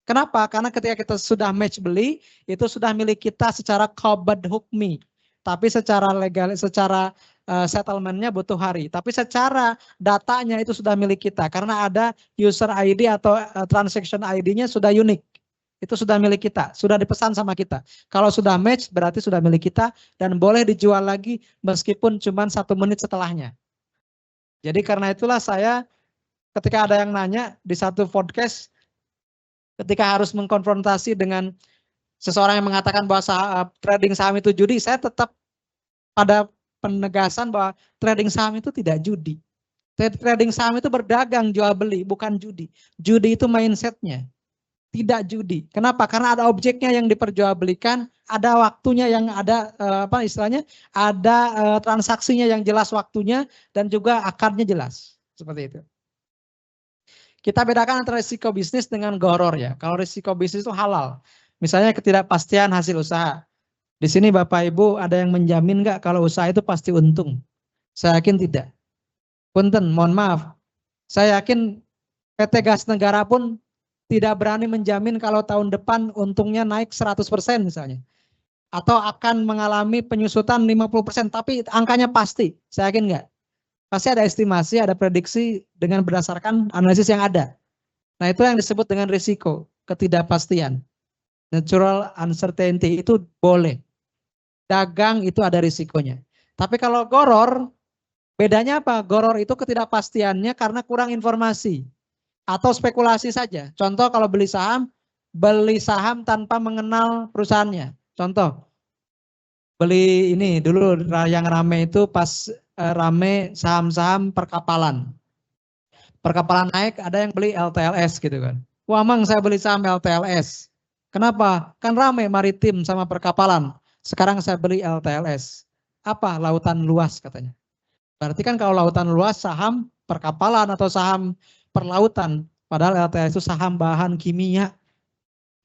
Kenapa? Karena ketika kita sudah match beli, itu sudah milik kita secara qabad hukmi. Tapi secara legal, secara settlementnya butuh hari. Tapi secara datanya itu sudah milik kita. Karena ada user ID atau transaction ID-nya sudah unik. Itu sudah milik kita, sudah dipesan sama kita. Kalau sudah match berarti sudah milik kita dan boleh dijual lagi meskipun cuma 1 menit setelahnya. Jadi karena itulah saya ketika ada yang nanya di satu podcast, ketika harus mengkonfrontasi dengan seseorang yang mengatakan bahwa trading saham itu judi, saya tetap pada penegasan bahwa trading saham itu tidak judi. Trading saham itu berdagang jual beli, bukan judi. Judi itu mindsetnya, tidak judi. Kenapa? Karena ada objeknya yang diperjualbelikan, ada waktunya yang ada apa istilahnya, ada transaksinya yang jelas waktunya dan juga akarnya jelas. Seperti itu. Kita bedakan antara risiko bisnis dengan goror ya. Kalau risiko bisnis itu halal. Misalnya ketidakpastian hasil usaha. Di sini Bapak Ibu ada yang menjamin nggak kalau usaha itu pasti untung? Saya yakin tidak. Punten, mohon maaf. Saya yakin PT Gas Negara pun tidak berani menjamin kalau tahun depan untungnya naik 100% misalnya. Atau akan mengalami penyusutan 50%, tapi angkanya pasti. Saya yakin nggak? Pasti ada estimasi, ada prediksi dengan berdasarkan analisis yang ada. Nah itu yang disebut dengan risiko, ketidakpastian. Natural uncertainty itu boleh. Dagang itu ada risikonya. Tapi kalau goror, bedanya apa? Goror itu ketidakpastiannya karena kurang informasi. Atau spekulasi saja. Contoh kalau beli saham tanpa mengenal perusahaannya. Contoh, beli ini dulu yang rame itu pas rame saham-saham perkapalan. Perkapalan naik, ada yang beli LTLS gitu kan. Wah mang saya beli saham LTLS. Kenapa? Kan rame maritim sama perkapalan. Sekarang saya beli LTLS. Apa? Lautan luas katanya. Berarti kan kalau lautan luas saham perkapalan atau saham perlautan. Padahal LTLS itu saham bahan kimia.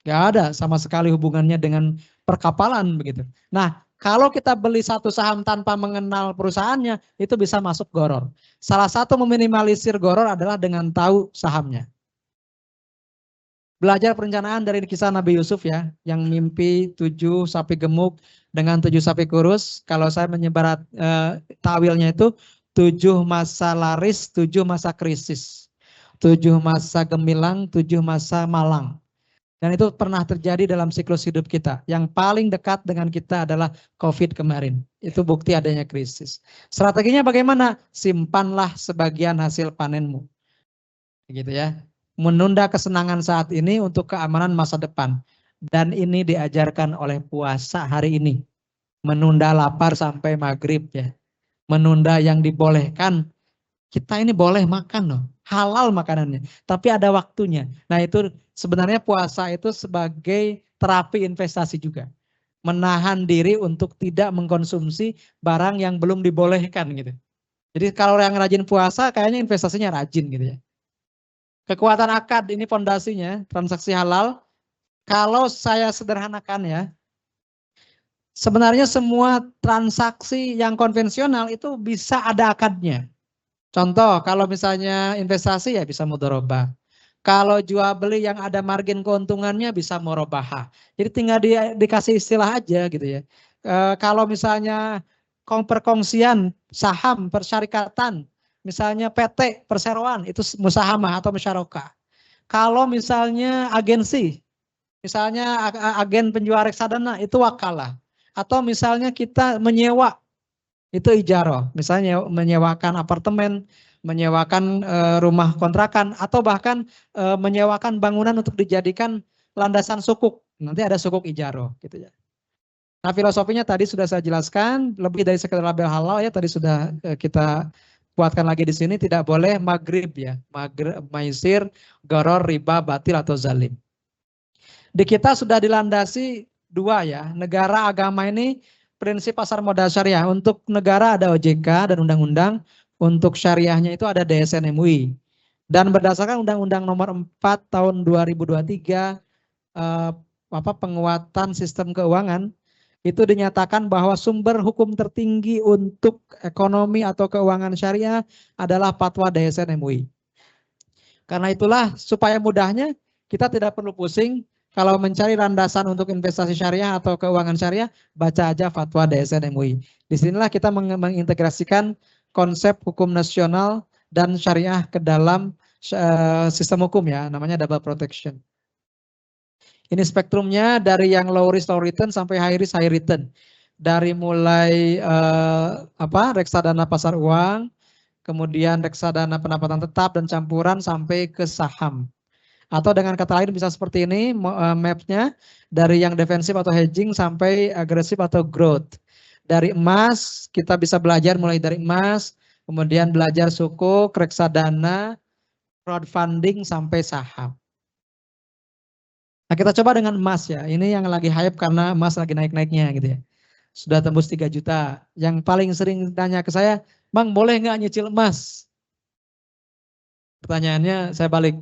Gak ada sama sekali hubungannya dengan perkapalan begitu. Nah, kalau kita beli satu saham tanpa mengenal perusahaannya, itu bisa masuk goror. Salah satu meminimalisir goror adalah dengan tahu sahamnya. Belajar perencanaan dari kisah Nabi Yusuf ya, yang mimpi 7 sapi gemuk dengan 7 sapi kurus. Kalau saya menyebar tawilnya itu 7 masa laris, 7 masa krisis. 7 masa gemilang, 7 masa malang. Dan itu pernah terjadi dalam siklus hidup kita. Yang paling dekat dengan kita adalah COVID kemarin. Itu bukti adanya krisis. Strateginya bagaimana? Simpanlah sebagian hasil panenmu. Gitu ya. Menunda kesenangan saat ini untuk keamanan masa depan. Dan ini diajarkan oleh puasa hari ini. Menunda lapar sampai maghrib ya. Menunda yang dibolehkan. Kita ini boleh makan loh, halal makanannya, tapi ada waktunya. Nah itu sebenarnya puasa itu sebagai terapi investasi juga. Menahan diri untuk tidak mengkonsumsi barang yang belum dibolehkan gitu. Jadi kalau yang rajin puasa kayaknya investasinya rajin gitu ya. Kekuatan akad ini fondasinya, transaksi halal. Kalau saya sederhanakan ya, sebenarnya semua transaksi yang konvensional itu bisa ada akadnya. Contoh, kalau misalnya investasi ya bisa mudharabah. Kalau jual beli yang ada margin keuntungannya bisa murabahah. Jadi tinggal dikasih istilah aja gitu ya. Kalau misalnya perkongsian saham persyarikatan, misalnya PT perseroan itu musahamah atau musyarakah. Kalau misalnya agensi, misalnya agen penjual reksadana itu wakalah. Atau misalnya kita menyewa itu ijaroh, misalnya menyewakan apartemen, menyewakan rumah kontrakan, atau bahkan menyewakan bangunan untuk dijadikan landasan sukuk. Nanti ada sukuk ijaroh gitu ya. Nah filosofinya tadi sudah saya jelaskan, lebih dari sekedar label halal ya tadi sudah kita kuatkan lagi di sini, tidak boleh maghrib ya, maisir, goror, riba, batil atau zalim. Di kita sudah dilandasi 2 ya, negara agama ini prinsip pasar modal syariah. Untuk negara ada OJK dan undang-undang, untuk syariahnya itu ada DSN MUI. Dan berdasarkan Undang-Undang Nomor 4 Tahun 2023 penguatan sistem keuangan, itu dinyatakan bahwa sumber hukum tertinggi untuk ekonomi atau keuangan syariah adalah fatwa DSN MUI. Karena itulah supaya mudahnya kita tidak perlu pusing. Kalau mencari landasan untuk investasi syariah atau keuangan syariah, baca aja fatwa DSN MUI. Disinilah kita mengintegrasikan konsep hukum nasional dan syariah ke dalam sistem hukum ya, namanya double protection. Ini spektrumnya dari yang low risk low return sampai high risk high return. Dari mulai reksadana pasar uang, kemudian reksadana pendapatan tetap dan campuran sampai ke saham. Atau dengan kata lain bisa seperti ini mapnya dari yang defensif atau hedging sampai agresif atau growth. Dari emas kita bisa belajar mulai dari emas, kemudian belajar sukuk, reksadana, crowdfunding sampai saham. Nah kita coba dengan emas ya, ini yang lagi hype karena emas lagi naik-naiknya gitu ya. Sudah tembus 3 juta. Yang paling sering tanya ke saya, Bang boleh nggak nyicil emas? Pertanyaannya saya balik,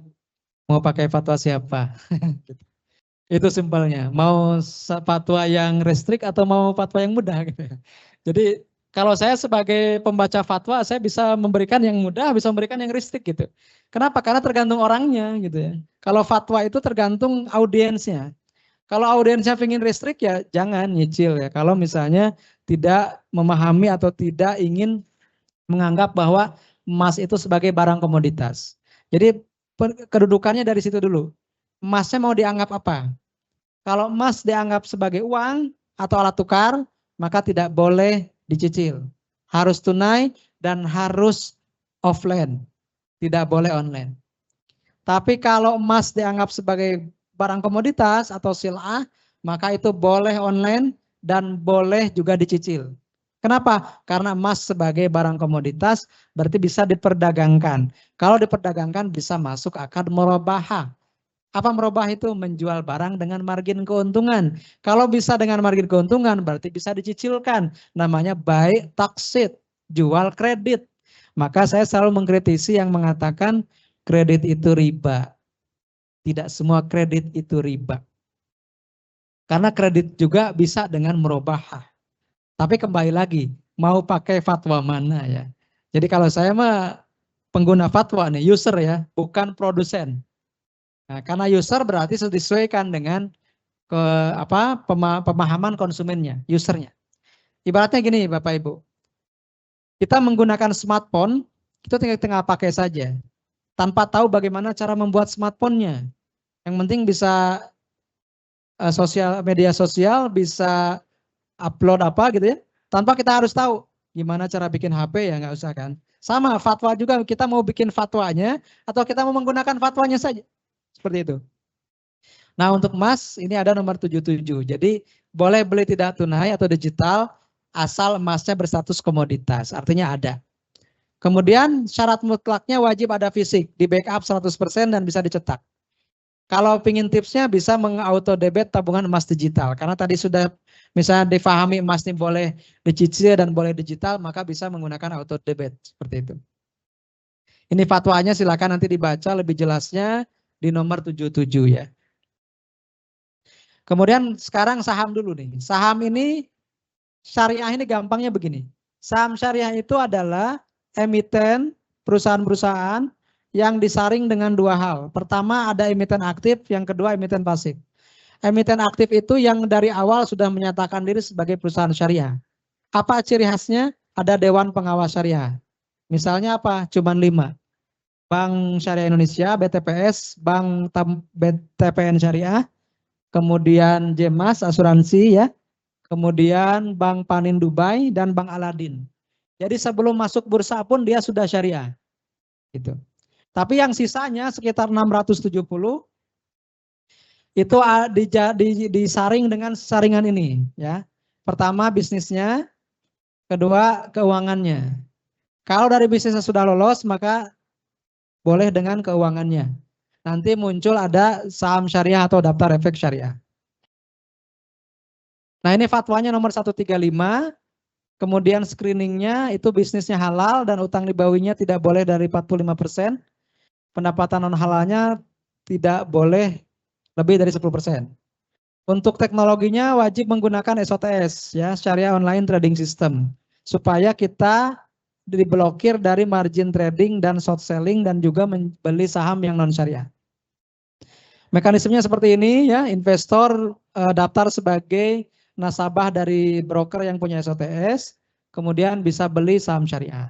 mau pakai fatwa siapa? Itu simpelnya. Mau fatwa yang restrik atau mau fatwa yang mudah gitu ya. Jadi kalau saya sebagai pembaca fatwa, saya bisa memberikan yang mudah, bisa memberikan yang restrik gitu. Kenapa? Karena tergantung orangnya gitu ya. Kalau fatwa itu tergantung audiensnya. Kalau audiensnya ingin restrik ya jangan nyicil ya. Kalau misalnya tidak memahami atau tidak ingin menganggap bahwa emas itu sebagai barang komoditas. Jadi kedudukannya dari situ dulu. Emasnya mau dianggap apa? Kalau emas dianggap sebagai uang atau alat tukar, maka tidak boleh dicicil. Harus tunai dan harus offline, tidak boleh online. Tapi kalau emas dianggap sebagai barang komoditas atau sil'ah, maka itu boleh online dan boleh juga dicicil. Kenapa? Karena emas sebagai barang komoditas berarti bisa diperdagangkan. Kalau diperdagangkan bisa masuk akad murabahah. Apa merubah itu? Menjual barang dengan margin keuntungan. Kalau bisa dengan margin keuntungan berarti bisa dicicilkan. Namanya buy taksid, jual kredit. Maka saya selalu mengkritisi yang mengatakan kredit itu riba. Tidak semua kredit itu riba. Karena kredit juga bisa dengan merubah. Tapi kembali lagi, mau pakai fatwa mana ya. Jadi kalau saya mah pengguna fatwa nih, user ya, bukan produsen. Nah, karena user berarti disesuaikan dengan pemahaman konsumennya, usernya. Ibaratnya gini Bapak Ibu, kita menggunakan smartphone, itu tinggal pakai saja, tanpa tahu bagaimana cara membuat smartphone-nya. Yang penting bisa media sosial, bisa upload apa gitu ya, tanpa kita harus tahu gimana cara bikin HP ya nggak usah kan. Sama fatwa juga, kita mau bikin fatwanya atau kita mau menggunakan fatwanya saja. Seperti itu. Nah untuk emas ini ada nomor 77. Jadi boleh beli tidak tunai atau digital asal emasnya berstatus komoditas. Artinya ada. Kemudian syarat mutlaknya wajib ada fisik. Di backup 100% dan bisa dicetak. Kalau pingin tipsnya bisa mengauto debit tabungan emas digital. Karena tadi sudah misalnya difahami emas ini boleh dicicil dan boleh digital. Maka bisa menggunakan auto debit. Seperti itu. Ini fatwanya silakan nanti dibaca lebih jelasnya di nomor 77 ya. Kemudian sekarang saham dulu nih. Saham ini syariah ini gampangnya begini. Saham syariah itu adalah emiten perusahaan-perusahaan yang disaring dengan dua hal. Pertama ada emiten aktif, yang kedua emiten pasif. Emiten aktif itu yang dari awal sudah menyatakan diri sebagai perusahaan syariah. Apa ciri khasnya? Ada Dewan Pengawas Syariah. Misalnya apa? Cuman 5. Bank Syariah Indonesia, BTPS, Bank BTPN Syariah, kemudian Jemas Asuransi ya, kemudian Bank Panin Dubai dan Bank Aladin. Jadi sebelum masuk bursa pun dia sudah syariah. Gitu. Tapi yang sisanya sekitar 670 itu disaring dengan saringan ini ya. Pertama bisnisnya, kedua keuangannya. Kalau dari bisnisnya sudah lolos maka boleh dengan keuangannya. Nanti muncul ada saham syariah atau daftar efek syariah. Nah ini fatwanya nomor 135, kemudian screeningnya itu bisnisnya halal dan utang ribawinya tidak boleh dari 45%. Pendapatan non halalnya tidak boleh lebih dari 10%. Untuk teknologinya wajib menggunakan SOTS ya, Syariah Online Trading System, supaya kita diblokir dari margin trading dan short selling dan juga membeli saham yang non syariah. Mekanismenya seperti ini ya, investor daftar sebagai nasabah dari broker yang punya SOTS, kemudian bisa beli saham syariah.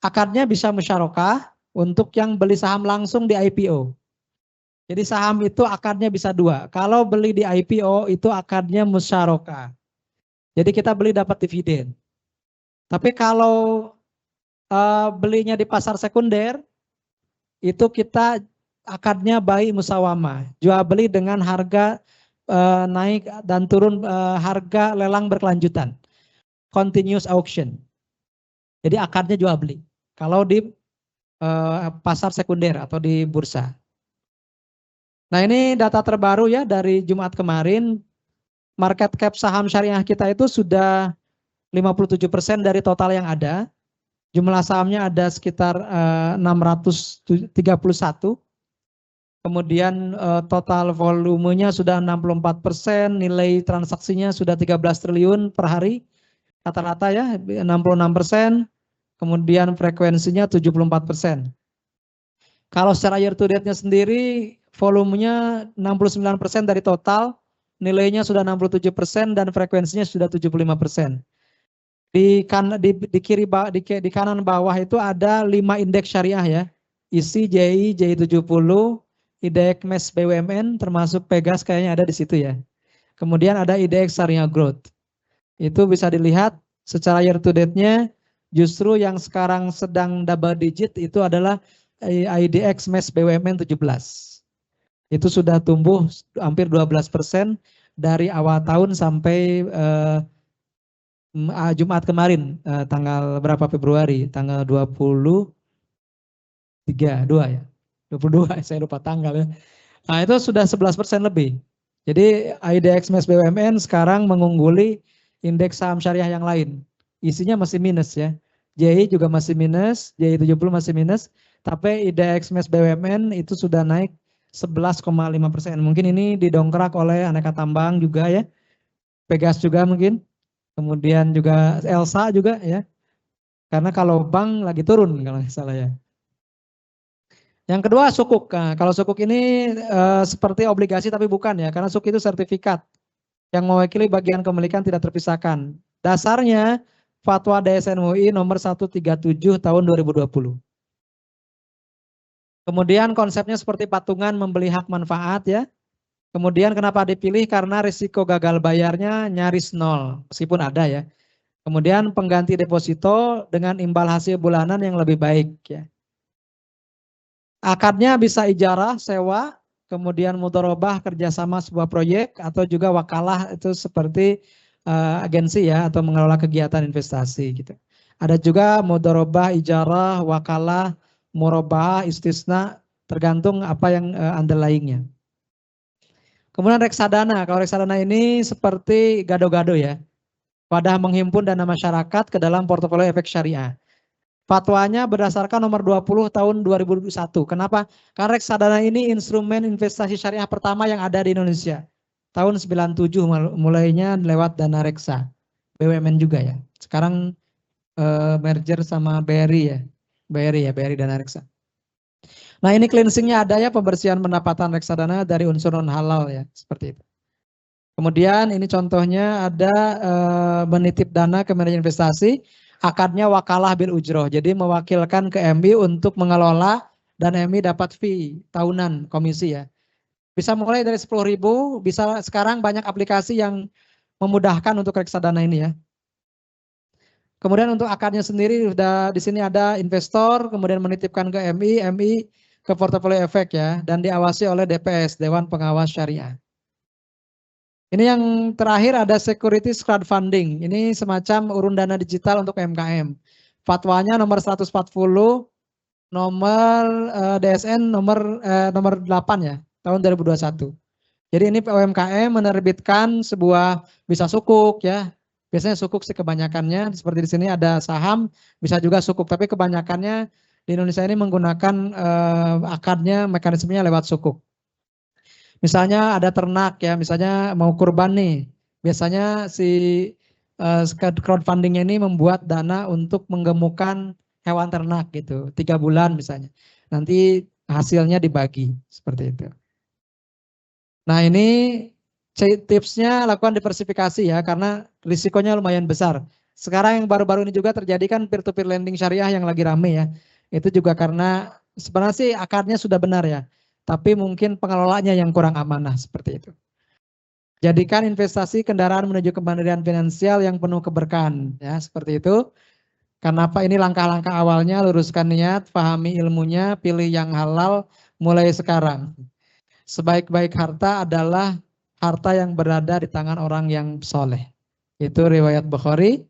Akadnya bisa musyarakah untuk yang beli saham langsung di IPO. Jadi saham itu akadnya bisa 2. Kalau beli di IPO itu akadnya musyarakah. Jadi kita beli dapat dividen. Tapi kalau belinya di pasar sekunder, itu kita akadnya baik musawamah, jual beli dengan harga naik dan turun, harga lelang berkelanjutan, continuous auction. Jadi akadnya jual beli. Kalau di pasar sekunder atau di bursa. Nah ini data terbaru ya dari Jumat kemarin, market cap saham syariah kita itu sudah 57% dari total yang ada. Jumlah sahamnya ada sekitar 631. Kemudian total volumenya sudah 64%, nilai transaksinya sudah 13 triliun per hari. Rata-rata ya 66%, kemudian frekuensinya 74%. Kalau secara year to date-nya sendiri, volumenya 69% dari total, nilainya sudah 67% dan frekuensinya sudah 75%. Di kanan bawah itu ada 5 indeks syariah ya. ISI, JI, JI70, IDX MES BUMN termasuk Pegas kayaknya ada di situ ya. Kemudian ada IDX Syariah Growth. Itu bisa dilihat secara year to date-nya justru yang sekarang sedang double digit itu adalah IDX MES BUMN 17. Itu sudah tumbuh hampir 12% dari awal tahun sampai Jumat kemarin, tanggal berapa Februari? Tanggal 22 ya. 22 saya lupa tanggal ya. Nah itu sudah 11% lebih. Jadi IDX MES BUMN sekarang mengungguli indeks saham syariah yang lain. Isinya masih minus ya. JI juga masih minus, JI70 masih minus, tapi IDX MES BUMN itu sudah naik 11,5%. Mungkin ini didongkrak oleh aneka tambang juga ya. Pegas juga mungkin. Kemudian juga Elsa juga ya. Karena kalau bank lagi turun kalau nggak salah ya. Yang kedua sukuk. Nah, kalau sukuk ini seperti obligasi tapi bukan ya, karena sukuk itu sertifikat yang mewakili bagian kepemilikan tidak terpisahkan. Dasarnya Fatwa DSN MUI nomor 137 tahun 2020. Kemudian konsepnya seperti patungan membeli hak manfaat ya. Kemudian kenapa dipilih? Karena risiko gagal bayarnya nyaris nol, meskipun ada ya. Kemudian pengganti deposito dengan imbal hasil bulanan yang lebih baik ya. Akadnya bisa ijarah, sewa, kemudian mudharabah kerjasama sebuah proyek, atau juga wakalah itu seperti agensi ya, atau mengelola kegiatan investasi gitu. Ada juga mudharabah, ijarah, wakalah, murabah, istisna, tergantung apa yang underlying-nya. Kemudian reksadana, kalau reksadana ini seperti gado-gado ya, wadah menghimpun dana masyarakat ke dalam portofolio efek syariah. Fatwanya berdasarkan nomor 20 tahun 2021. Kenapa? Karena reksadana ini instrumen investasi syariah pertama yang ada di Indonesia. Tahun 97 mulainya lewat dana reksa. BUMN juga ya. Sekarang merger sama BRI ya. BRI dana reksa. Nah ini cleansingnya ada ya, pembersihan pendapatan reksadana dari unsur non halal ya. Seperti itu. Kemudian ini contohnya ada menitip dana ke manajer investasi. Akadnya wakalah bil ujroh, jadi mewakilkan ke MI untuk mengelola dan MI dapat fee tahunan komisi ya. Bisa mulai dari 10.000, bisa sekarang banyak aplikasi yang memudahkan untuk reksadana ini ya. Kemudian untuk akadnya sendiri sudah di sini ada investor, kemudian menitipkan ke MI ke portofolio efek ya, dan diawasi oleh DPS, Dewan Pengawas Syariah. Ini yang terakhir ada securities crowdfunding. Ini semacam urun dana digital untuk UMKM. Fatwanya nomor 140, nomor DSN nomor 8 ya, tahun 2021. Jadi ini UMKM menerbitkan sebuah bisa sukuk ya. Biasanya sukuk sih kebanyakannya, seperti di sini ada saham, bisa juga sukuk, tapi kebanyakannya di Indonesia ini menggunakan akadnya, mekanismenya lewat sukuk. Misalnya ada ternak ya, misalnya mau kurban nih, biasanya si crowdfundingnya ini membuat dana untuk menggemukkan hewan ternak gitu, 3 bulan misalnya. Nanti hasilnya dibagi, seperti itu. Nah ini tipsnya lakukan diversifikasi ya, karena risikonya lumayan besar. Sekarang yang baru-baru ini juga terjadi kan peer-to-peer lending syariah yang lagi rame ya. Itu juga karena sebenarnya sih akarnya sudah benar ya. Tapi mungkin pengelolanya yang kurang amanah seperti itu. Jadikan investasi kendaraan menuju kemandirian finansial yang penuh keberkahan ya, seperti itu. Kenapa ini langkah-langkah awalnya, luruskan niat, pahami ilmunya, pilih yang halal mulai sekarang. Sebaik-baik harta adalah harta yang berada di tangan orang yang soleh. Itu riwayat Bukhari.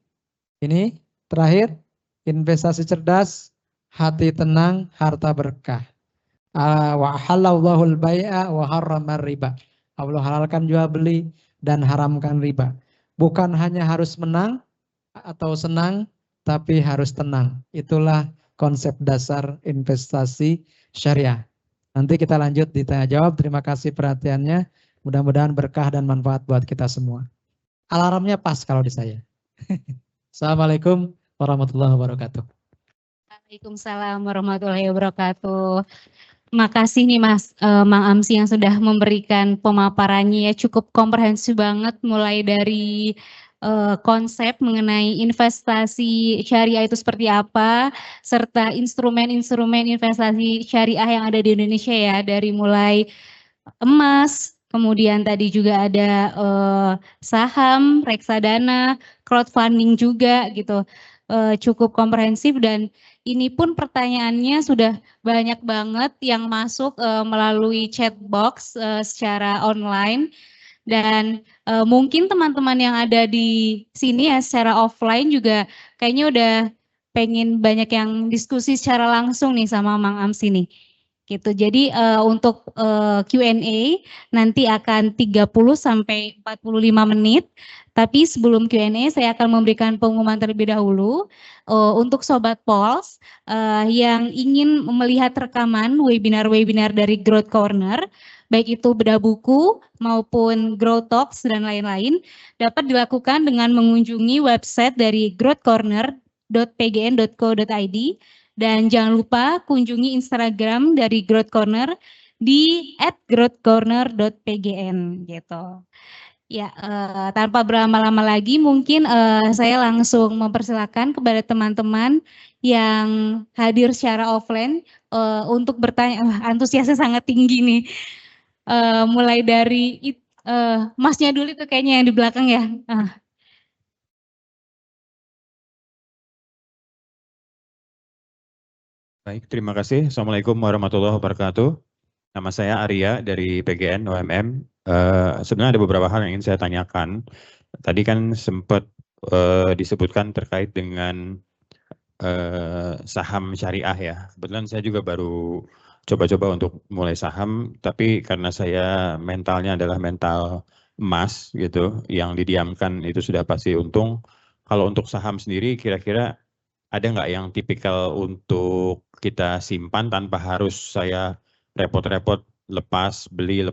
Ini terakhir, investasi cerdas, hati tenang, harta berkah. Wa halallahul bai'a wa harramar riba. Allah halalkan jual beli dan haramkan riba. Bukan hanya harus menang atau senang, tapi harus tenang. Itulah konsep dasar investasi syariah. Nanti kita lanjut di tanya jawab. Terima kasih perhatiannya. Mudah-mudahan berkah dan manfaat buat kita semua. Alarmnya pas kalau di saya. Assalamualaikum warahmatullahi wabarakatuh. Waalaikumsalam warahmatullahi wabarakatuh. Makasih nih Mang Amsi yang sudah memberikan pemaparannya ya, cukup komprehensif banget mulai dari konsep mengenai investasi syariah itu seperti apa, serta instrumen-instrumen investasi syariah yang ada di Indonesia ya, dari mulai emas, kemudian tadi juga ada saham, reksadana, crowdfunding juga gitu. Cukup komprehensif dan ini pun pertanyaannya sudah banyak banget yang masuk melalui chat box secara online dan mungkin teman-teman yang ada di sini ya secara offline juga kayaknya udah pengen banyak yang diskusi secara langsung nih sama Mang Amsi nih. Gitu. Jadi untuk Q&A nanti akan 30 sampai 45 menit. Tapi sebelum Q&A saya akan memberikan pengumuman terlebih dahulu untuk Sobat Pols yang ingin melihat rekaman webinar-webinar dari Growth Corner, baik itu bedah buku maupun Growth Talks dan lain-lain, dapat dilakukan dengan mengunjungi website dari growthcorner.pgn.co.id dan jangan lupa kunjungi Instagram dari Growth Corner di @growthcorner.pgn gitu. Ya, tanpa berlama-lama lagi mungkin saya langsung mempersilakan kepada teman-teman yang hadir secara offline untuk bertanya. Antusiasnya sangat tinggi nih. Mulai dari Masnya dulu itu kayaknya yang di belakang ya. Baik, terima kasih. Assalamualaikum warahmatullahi wabarakatuh. Nama saya Arya dari PGN OMM. Sebenarnya ada beberapa hal yang ingin saya tanyakan. Tadi kan sempat disebutkan terkait dengan saham syariah ya. Kebetulan saya juga baru coba-coba untuk mulai saham, tapi karena saya mentalnya adalah mental emas gitu, yang didiamkan itu sudah pasti untung. Kalau untuk saham sendiri kira-kira ada nggak yang tipikal untuk kita simpan tanpa harus saya repot-repot lepas beli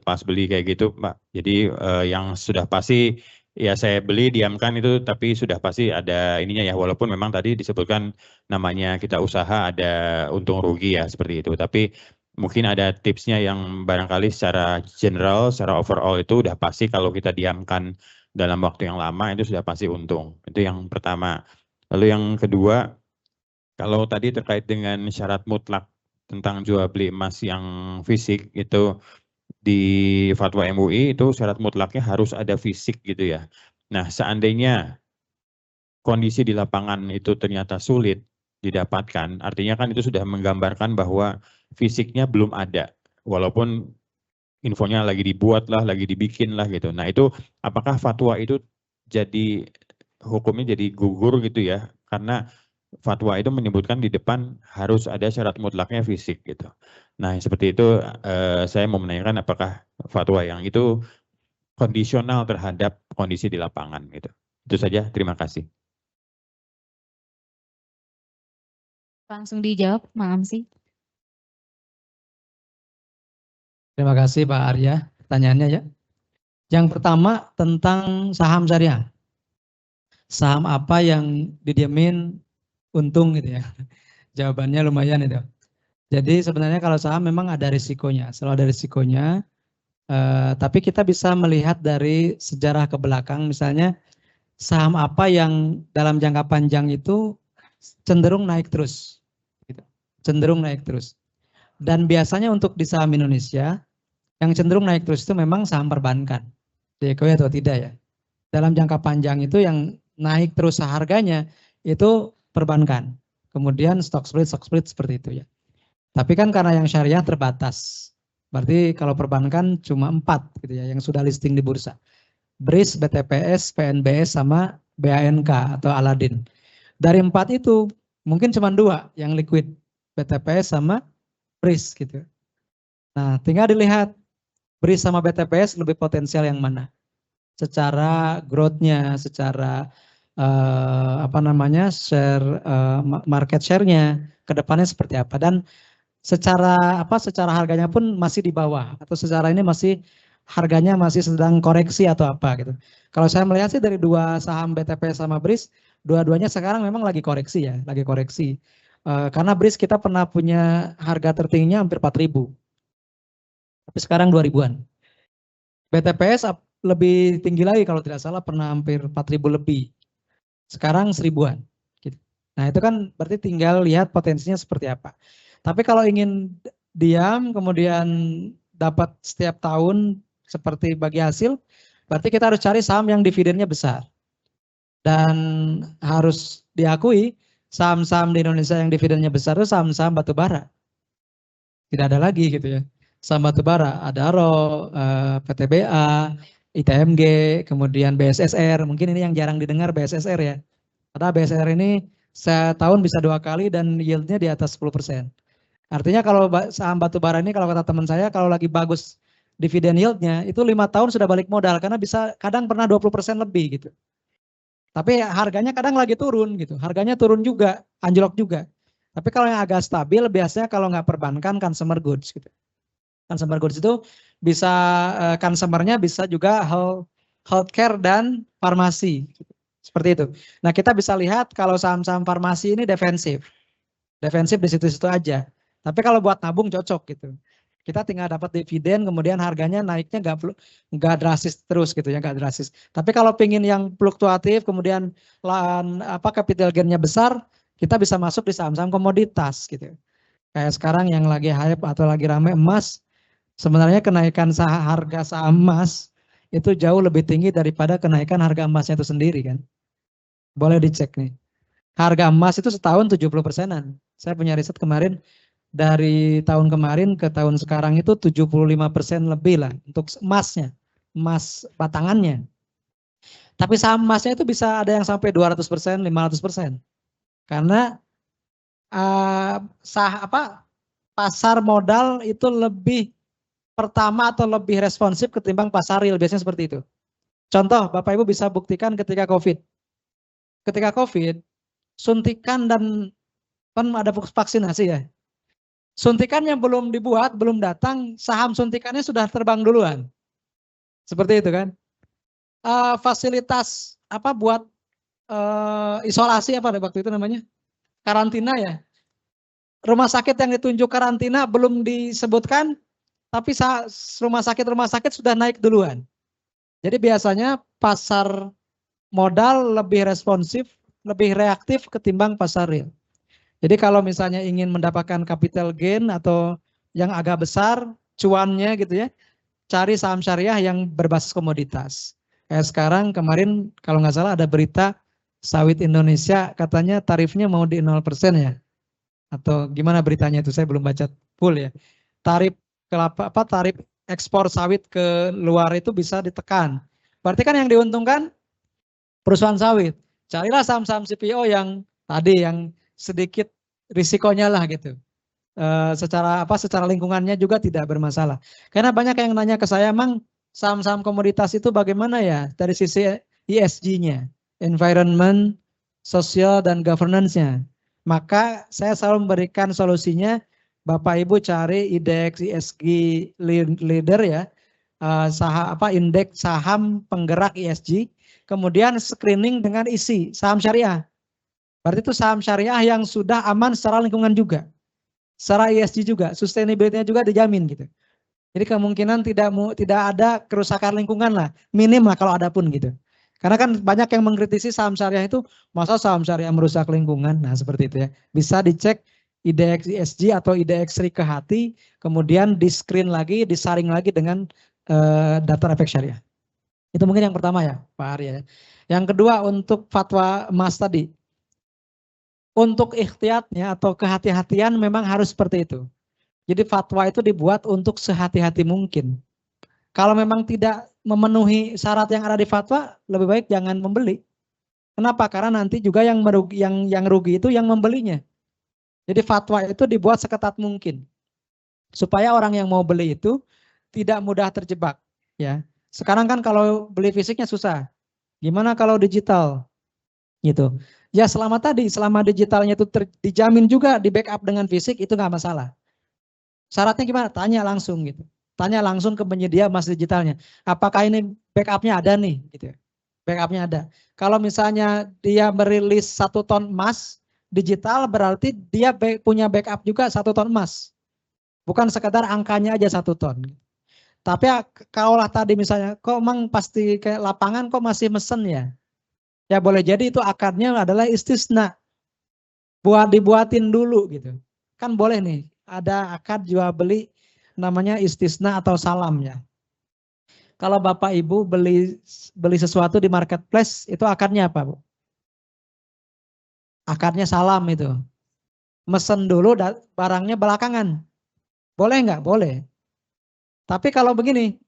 kayak gitu, Pak. Jadi yang sudah pasti ya saya beli diamkan itu, tapi sudah pasti ada ininya ya, walaupun memang tadi disebutkan namanya kita usaha ada untung rugi ya seperti itu. Tapi mungkin ada tipsnya yang barangkali secara general, secara overall itu udah pasti kalau kita diamkan dalam waktu yang lama itu sudah pasti untung. Itu yang pertama. Lalu yang kedua, kalau tadi terkait dengan syarat mutlak tentang jual beli emas yang fisik itu di fatwa MUI itu syarat mutlaknya harus ada fisik gitu ya. Nah, seandainya kondisi di lapangan itu ternyata sulit didapatkan, artinya kan itu sudah menggambarkan bahwa fisiknya belum ada, walaupun infonya lagi dibuat lah, lagi dibikin lah gitu. Nah, itu apakah fatwa itu jadi hukumnya jadi gugur gitu ya? Karena fatwa itu menyebutkan di depan harus ada syarat mutlaknya fisik gitu. Nah, seperti itu saya mau menanyakan apakah fatwa yang itu kondisional terhadap kondisi di lapangan gitu. Itu saja, terima kasih. Langsung dijawab, Mang Amsi. Terima kasih Pak Arya. Pertanyaannya ya. Yang pertama tentang saham syariah. Saham apa yang didiamin untung gitu ya. Jawabannya lumayan itu. Jadi sebenarnya kalau saham memang ada risikonya, selalu ada risikonya. Tapi kita bisa melihat dari sejarah ke belakang, misalnya saham apa yang dalam jangka panjang itu cenderung naik terus. Gitu. Cenderung naik terus. Dan biasanya untuk di saham Indonesia, yang cenderung naik terus itu memang saham perbankan. Diakui atau tidak ya. Dalam jangka panjang itu yang naik terus harganya, itu perbankan. Kemudian stock split seperti itu ya. Tapi kan karena yang syariah terbatas. Berarti kalau perbankan cuma 4 gitu ya yang sudah listing di bursa. BRIS, BTPS, PNBS sama BANK atau Aladin. Dari 4 itu mungkin cuma 2 yang liquid, BTPS sama BRIS gitu. Nah, tinggal dilihat BRIS sama BTPS lebih potensial yang mana? Secara growth-nya, secara market share-nya ke depannya seperti apa, dan secara harganya pun masih di bawah, atau secara ini harganya masih sedang koreksi atau apa gitu. Kalau saya melihat sih dari 2 saham BTPS sama BRIS, dua-duanya sekarang memang lagi koreksi ya, karena BRIS kita pernah punya harga tertingginya hampir 4.000, tapi sekarang 2.000-an. BTPS lebih tinggi lagi kalau tidak salah, pernah hampir 4.000 lebih. Sekarang 1.000-an. Gitu. Nah itu kan berarti tinggal lihat potensinya seperti apa. Tapi kalau ingin diam kemudian dapat setiap tahun seperti bagi hasil, berarti kita harus cari saham yang dividennya besar. Dan harus diakui saham-saham di Indonesia yang dividennya besar itu saham-saham batubara. Tidak ada lagi gitu ya. Saham batubara, Adaro, PTBA, ITMG, kemudian BSSR, mungkin ini yang jarang didengar BSSR ya. Karena BSSR ini setahun bisa 2 kali dan yieldnya di atas 10%. Artinya kalau saham batubara ini kalau kata teman saya, kalau lagi bagus dividen yieldnya itu 5 tahun sudah balik modal, karena bisa kadang pernah 20% lebih gitu. Tapi harganya kadang lagi turun gitu, harganya turun juga, anjlok juga. Tapi kalau yang agak stabil biasanya kalau nggak perbankan consumer goods gitu. Consumer goods itu bisa consumernya bisa juga healthcare dan farmasi. Seperti itu. Nah kita bisa lihat kalau saham-saham farmasi ini defensif. Defensif di situ-situ aja. Tapi kalau buat nabung cocok gitu. Kita tinggal dapat dividen kemudian harganya naiknya nggak drastis terus gitu ya, nggak drastis. Tapi kalau pingin yang fluktuatif kemudian capital gain-nya besar, kita bisa masuk di saham-saham komoditas gitu. Kayak sekarang yang lagi hype atau lagi rame emas. Sebenarnya kenaikan harga saham emas itu jauh lebih tinggi daripada kenaikan harga emasnya itu sendiri kan. Boleh dicek nih. Harga emas itu setahun 70%-an. Saya punya riset kemarin, dari tahun kemarin ke tahun sekarang itu 75% lebih lah untuk emasnya, emas batangannya. Tapi saham emasnya itu bisa ada yang sampai 200%, 500%. Karena pasar modal itu lebih pertama atau lebih responsif ketimbang pasar real, biasanya seperti itu. Contoh, Bapak Ibu bisa buktikan ketika COVID. Ketika COVID, suntikan dan kan ada vaksinasi ya. Suntikan yang belum dibuat, belum datang, saham suntikannya sudah terbang duluan. Seperti itu kan. Fasilitas buat isolasi waktu itu namanya? Karantina ya. Rumah sakit yang ditunjuk karantina belum disebutkan, tapi rumah sakit sudah naik duluan. Jadi biasanya pasar modal lebih responsif, lebih reaktif ketimbang pasar real. Jadi kalau misalnya ingin mendapatkan capital gain atau yang agak besar cuannya gitu ya, cari saham syariah yang berbasis komoditas. Kayak sekarang kemarin kalau nggak salah ada berita sawit Indonesia katanya tarifnya mau di 0% ya. Atau gimana beritanya itu, saya belum baca full ya. Tarif tarif ekspor sawit ke luar itu bisa ditekan. Berarti kan yang diuntungkan perusahaan sawit. Carilah saham-saham CPO yang tadi yang sedikit risikonya lah gitu. Secara lingkungannya juga tidak bermasalah. Karena banyak yang nanya ke saya, emang saham-saham komoditas itu bagaimana ya dari sisi ESG-nya, environment, social dan governance-nya. Maka saya selalu memberikan solusinya, Bapak Ibu cari indeks ESG leader ya, indeks saham penggerak ESG, kemudian screening dengan isi saham syariah. Berarti itu saham syariah yang sudah aman secara lingkungan juga, secara ESG juga, sustainability-nya juga dijamin gitu. Jadi kemungkinan tidak ada kerusakan lingkungan lah, minim lah kalau ada pun gitu. Karena kan banyak yang mengkritisi saham syariah itu, masa saham syariah merusak lingkungan, nah seperti itu ya. Bisa dicek indeks ESG atau indeks Rike Hati, kemudian di screen lagi, disaring lagi dengan daftar efek syariah. Itu mungkin yang pertama ya Pak Arya. Yang kedua untuk fatwa emas tadi. untuk ikhtiyatnya atau kehati-hatian memang harus seperti itu. Jadi fatwa itu dibuat untuk sehati-hati mungkin. Kalau memang tidak memenuhi syarat yang ada di fatwa, lebih baik jangan membeli. Kenapa? Karena nanti juga yang merugi, yang rugi itu yang membelinya. Jadi fatwa itu dibuat seketat mungkin supaya orang yang mau beli itu tidak mudah terjebak. Ya, sekarang kan kalau beli fisiknya susah. Gimana kalau digital? Gitu. Ya selama digitalnya itu dijamin juga di backup dengan fisik itu nggak masalah. Syaratnya gimana? Tanya langsung gitu. Tanya langsung ke penyedia emas digitalnya. Apakah ini backupnya ada nih? Gitu. Backupnya ada. Kalau misalnya dia merilis 1 ton emas digital berarti dia punya backup juga 1 ton emas. Bukan sekadar angkanya aja 1 ton. Tapi kaulah tadi misalnya, kok emang pasti kayak lapangan kok masih mesen ya? Ya boleh jadi itu akarnya adalah istisna. Dibuatin dulu gitu. Kan boleh nih, ada akad jual beli namanya istisna atau salam ya. Kalau Bapak Ibu beli sesuatu di marketplace itu akadnya apa, Bu? Akadnya salam itu. Mesen dulu barangnya belakangan. Boleh nggak? Boleh. Tapi kalau begini,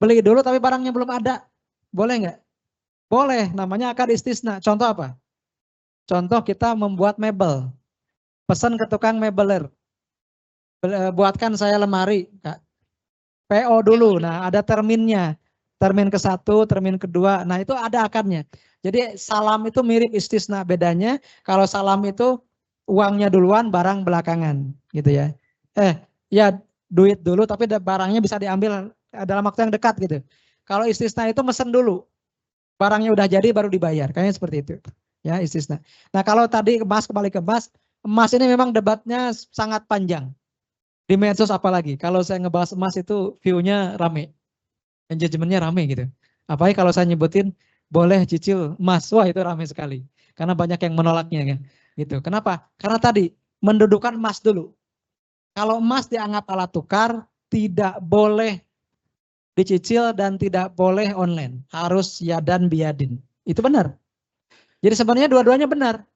beli dulu tapi barangnya belum ada. Boleh nggak? Boleh, namanya akad istisna. Contoh apa? Contoh kita membuat mebel. Pesan ke tukang mebeler. Buatkan saya lemari, Kak. PO dulu. Nah, ada terminnya. Termin ke-1, termin kedua. Nah, itu ada akadnya. Jadi salam itu mirip istisna. Bedanya kalau salam itu uangnya duluan, barang belakangan, gitu ya. Ya duit dulu tapi barangnya bisa diambil dalam waktu yang dekat gitu. Kalau istisna itu mesen dulu. Barangnya udah jadi baru dibayar. Kayaknya seperti itu. Ya, istisna. Nah, kalau tadi emas kembali ke emas, emas ini memang debatnya sangat panjang. Di medsos apalagi. Kalau saya ngebahas emas itu view-nya rame. Engagementnya rame gitu. Apalagi kalau saya nyebutin boleh cicil emas. Wah, itu rame sekali. Karena banyak yang menolaknya kan. Gitu. Kenapa? Karena tadi mendudukan emas dulu. Kalau emas dianggap alat tukar, tidak boleh dicicil dan tidak boleh online. Harus yadan biadin. Itu benar. Jadi sebenarnya dua-duanya benar.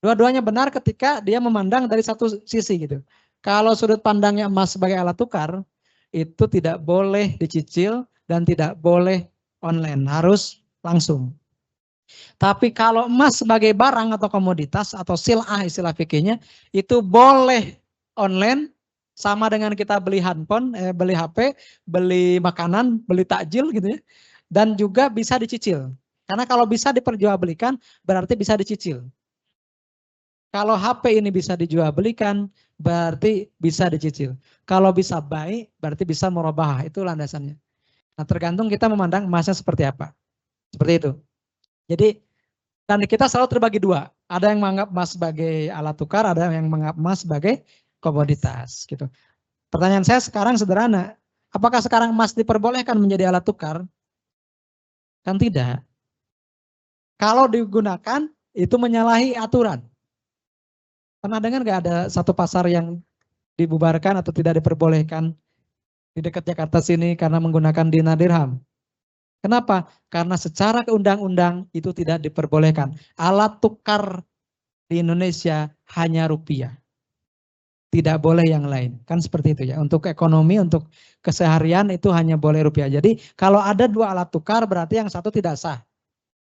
Dua-duanya benar ketika dia memandang dari satu sisi gitu. Kalau sudut pandangnya emas sebagai alat tukar, itu tidak boleh dicicil dan tidak boleh online. Harus langsung. Tapi kalau emas sebagai barang atau komoditas atau sil'ah istilah fikihnya, itu boleh online sama dengan kita beli handphone, beli HP, beli makanan, beli takjil gitu ya. Dan juga bisa dicicil. Karena kalau bisa diperjualbelikan berarti bisa dicicil. Kalau HP ini bisa dijual belikan, berarti bisa dicicil. Kalau bisa baik, berarti bisa murabahah. Itu landasannya. Nah, tergantung kita memandang emasnya seperti apa. Seperti itu. Jadi, dan kita selalu terbagi dua. Ada yang menganggap emas sebagai alat tukar, ada yang menganggap emas sebagai komoditas. Gitu. Pertanyaan saya sekarang sederhana. Apakah sekarang emas diperbolehkan menjadi alat tukar? Kan tidak. Kalau digunakan, itu menyalahi aturan. Pernah dengar nggak ada satu pasar yang dibubarkan atau tidak diperbolehkan di dekat Jakarta sini karena menggunakan dinar dirham? Kenapa? Karena secara undang-undang itu tidak diperbolehkan. Alat tukar di Indonesia hanya rupiah. Tidak boleh yang lain. Kan seperti itu ya. Untuk ekonomi, untuk keseharian itu hanya boleh rupiah. Jadi kalau ada dua alat tukar berarti yang satu tidak sah.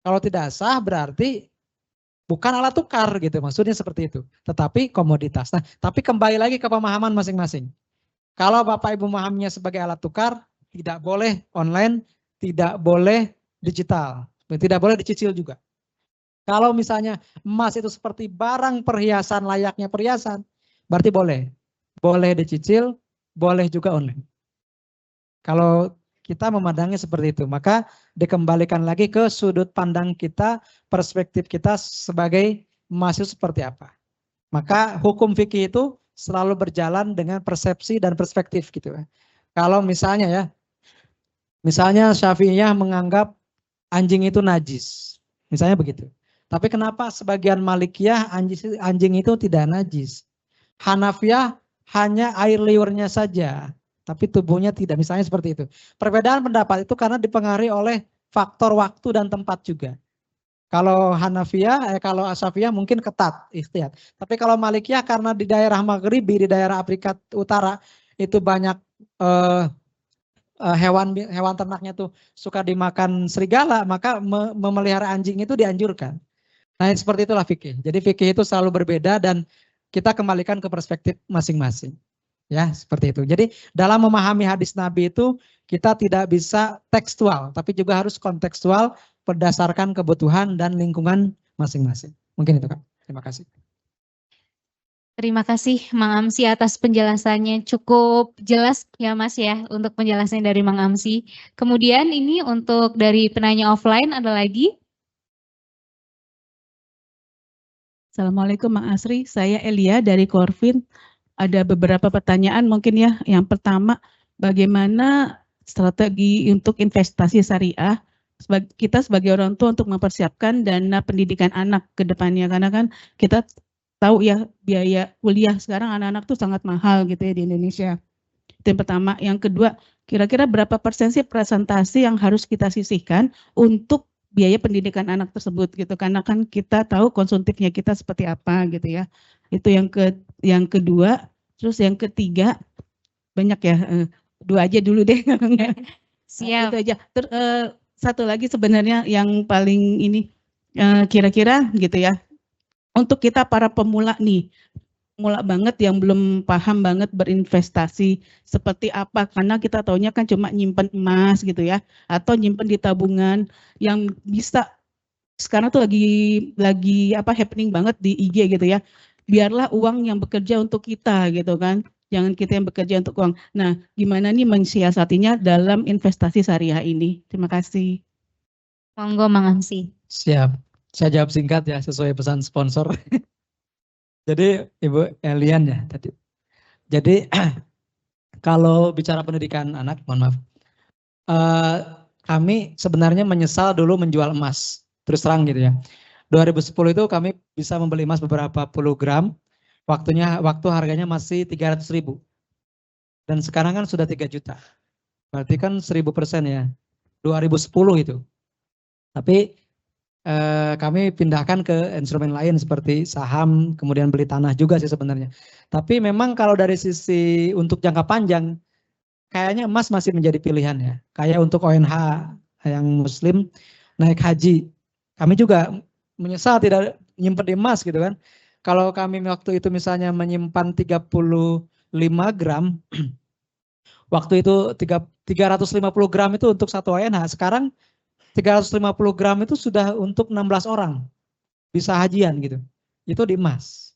Kalau tidak sah berarti bukan alat tukar gitu, maksudnya seperti itu. Tetapi komoditas. Nah, tapi kembali lagi ke pemahaman masing-masing. Kalau Bapak Ibu memahaminya sebagai alat tukar, tidak boleh online, tidak boleh digital, tidak boleh dicicil juga. Kalau misalnya emas itu seperti barang perhiasan layaknya perhiasan, berarti boleh. Boleh dicicil, boleh juga online. Kalau kita memandangnya seperti itu, maka dikembalikan lagi ke sudut pandang kita, perspektif kita sebagai mahasiswa seperti apa. Maka hukum fikih itu selalu berjalan dengan persepsi dan perspektif gitu. Kalau misalnya ya, misalnya Syafi'iyah menganggap anjing itu najis, misalnya begitu. Tapi kenapa sebagian Malikiyah anjing itu tidak najis? Hanafiyah hanya air liurnya saja, tapi tubuhnya tidak, misalnya seperti itu. Perbedaan pendapat itu karena dipengaruhi oleh faktor waktu dan tempat juga. Kalau Hanafiyah, kalau Asafiyah mungkin ketat ikhtiyat. Tapi kalau Malikiyah karena di daerah Maghribi, di daerah Afrika Utara itu banyak hewan ternaknya tuh suka dimakan serigala, maka memelihara anjing itu dianjurkan. Nah, seperti itulah fikih. Jadi fikih itu selalu berbeda dan kita kembalikan ke perspektif masing-masing. Ya, seperti itu. Jadi dalam memahami hadis Nabi itu kita tidak bisa tekstual, tapi juga harus kontekstual berdasarkan kebutuhan dan lingkungan masing-masing. Mungkin itu, Kak. Terima kasih. Terima kasih Mang Amsi atas penjelasannya. Cukup jelas ya Mas ya untuk penjelasan dari Mang Amsi. Kemudian ini untuk dari penanya offline ada lagi. Assalamualaikum Mang Asri, saya Elia dari Korvin. Ada beberapa pertanyaan mungkin ya. Yang pertama, bagaimana strategi untuk investasi syariah kita sebagai orang tua untuk mempersiapkan dana pendidikan anak ke depannya, karena kan kita tahu ya biaya kuliah sekarang anak-anak tuh sangat mahal gitu ya di Indonesia. Itu yang pertama. Yang kedua, kira-kira berapa persen sih presentasi yang harus kita sisihkan untuk biaya pendidikan anak tersebut gitu, karena kan kita tahu konsumtifnya kita seperti apa gitu ya. Itu yang kedua. Terus yang ketiga, banyak ya, dua aja dulu deh. Siap. Itu aja. Satu lagi sebenarnya yang paling ini kira-kira gitu ya, untuk kita para pemula nih, pemula banget yang belum paham banget berinvestasi seperti apa, karena kita taunya kan cuma nyimpen emas gitu ya, atau nyimpen di tabungan yang bisa sekarang tuh lagi happening banget di IG gitu ya. Biarlah uang yang bekerja untuk kita gitu kan, jangan kita yang bekerja untuk uang. Nah, gimana nih mensiasatinya dalam investasi syariah ini? Terima kasih. Monggo Mang Amsi. Siap. Saya jawab singkat ya sesuai pesan sponsor. Jadi Ibu Elian ya tadi. Jadi kalau bicara pendidikan anak, mohon maaf. Kami sebenarnya menyesal dulu menjual emas. Terus terang gitu ya. 2010 itu kami bisa membeli emas beberapa puluh gram. Waktu harganya masih 300.000. Dan sekarang kan sudah 3 juta. Berarti kan 1000% ya. 2010 itu. Tapi kami pindahkan ke instrumen lain seperti saham, kemudian beli tanah juga sih sebenarnya. Tapi memang kalau dari sisi untuk jangka panjang, kayaknya emas masih menjadi pilihan ya. Kayak untuk ONH yang muslim naik haji. Kami juga menyesal tidak menyimpan di emas gitu kan. Kalau kami waktu itu misalnya menyimpan 35 gram, waktu itu 350 gram itu untuk satu ONH. Sekarang 350 gram itu sudah untuk 16 orang bisa hajian gitu. Itu di emas.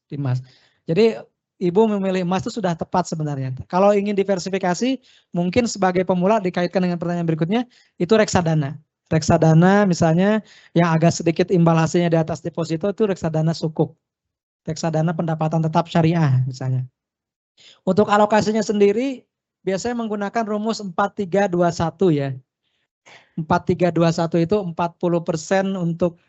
Jadi Ibu memilih emas itu sudah tepat sebenarnya. Kalau ingin diversifikasi, mungkin sebagai pemula dikaitkan dengan pertanyaan berikutnya, itu reksadana. Reksadana misalnya yang agak sedikit imbal hasilnya di atas deposito itu reksadana sukuk. Reksadana pendapatan tetap syariah misalnya. Untuk alokasinya sendiri biasanya menggunakan rumus 4321 ya. 4321 itu 40% untuk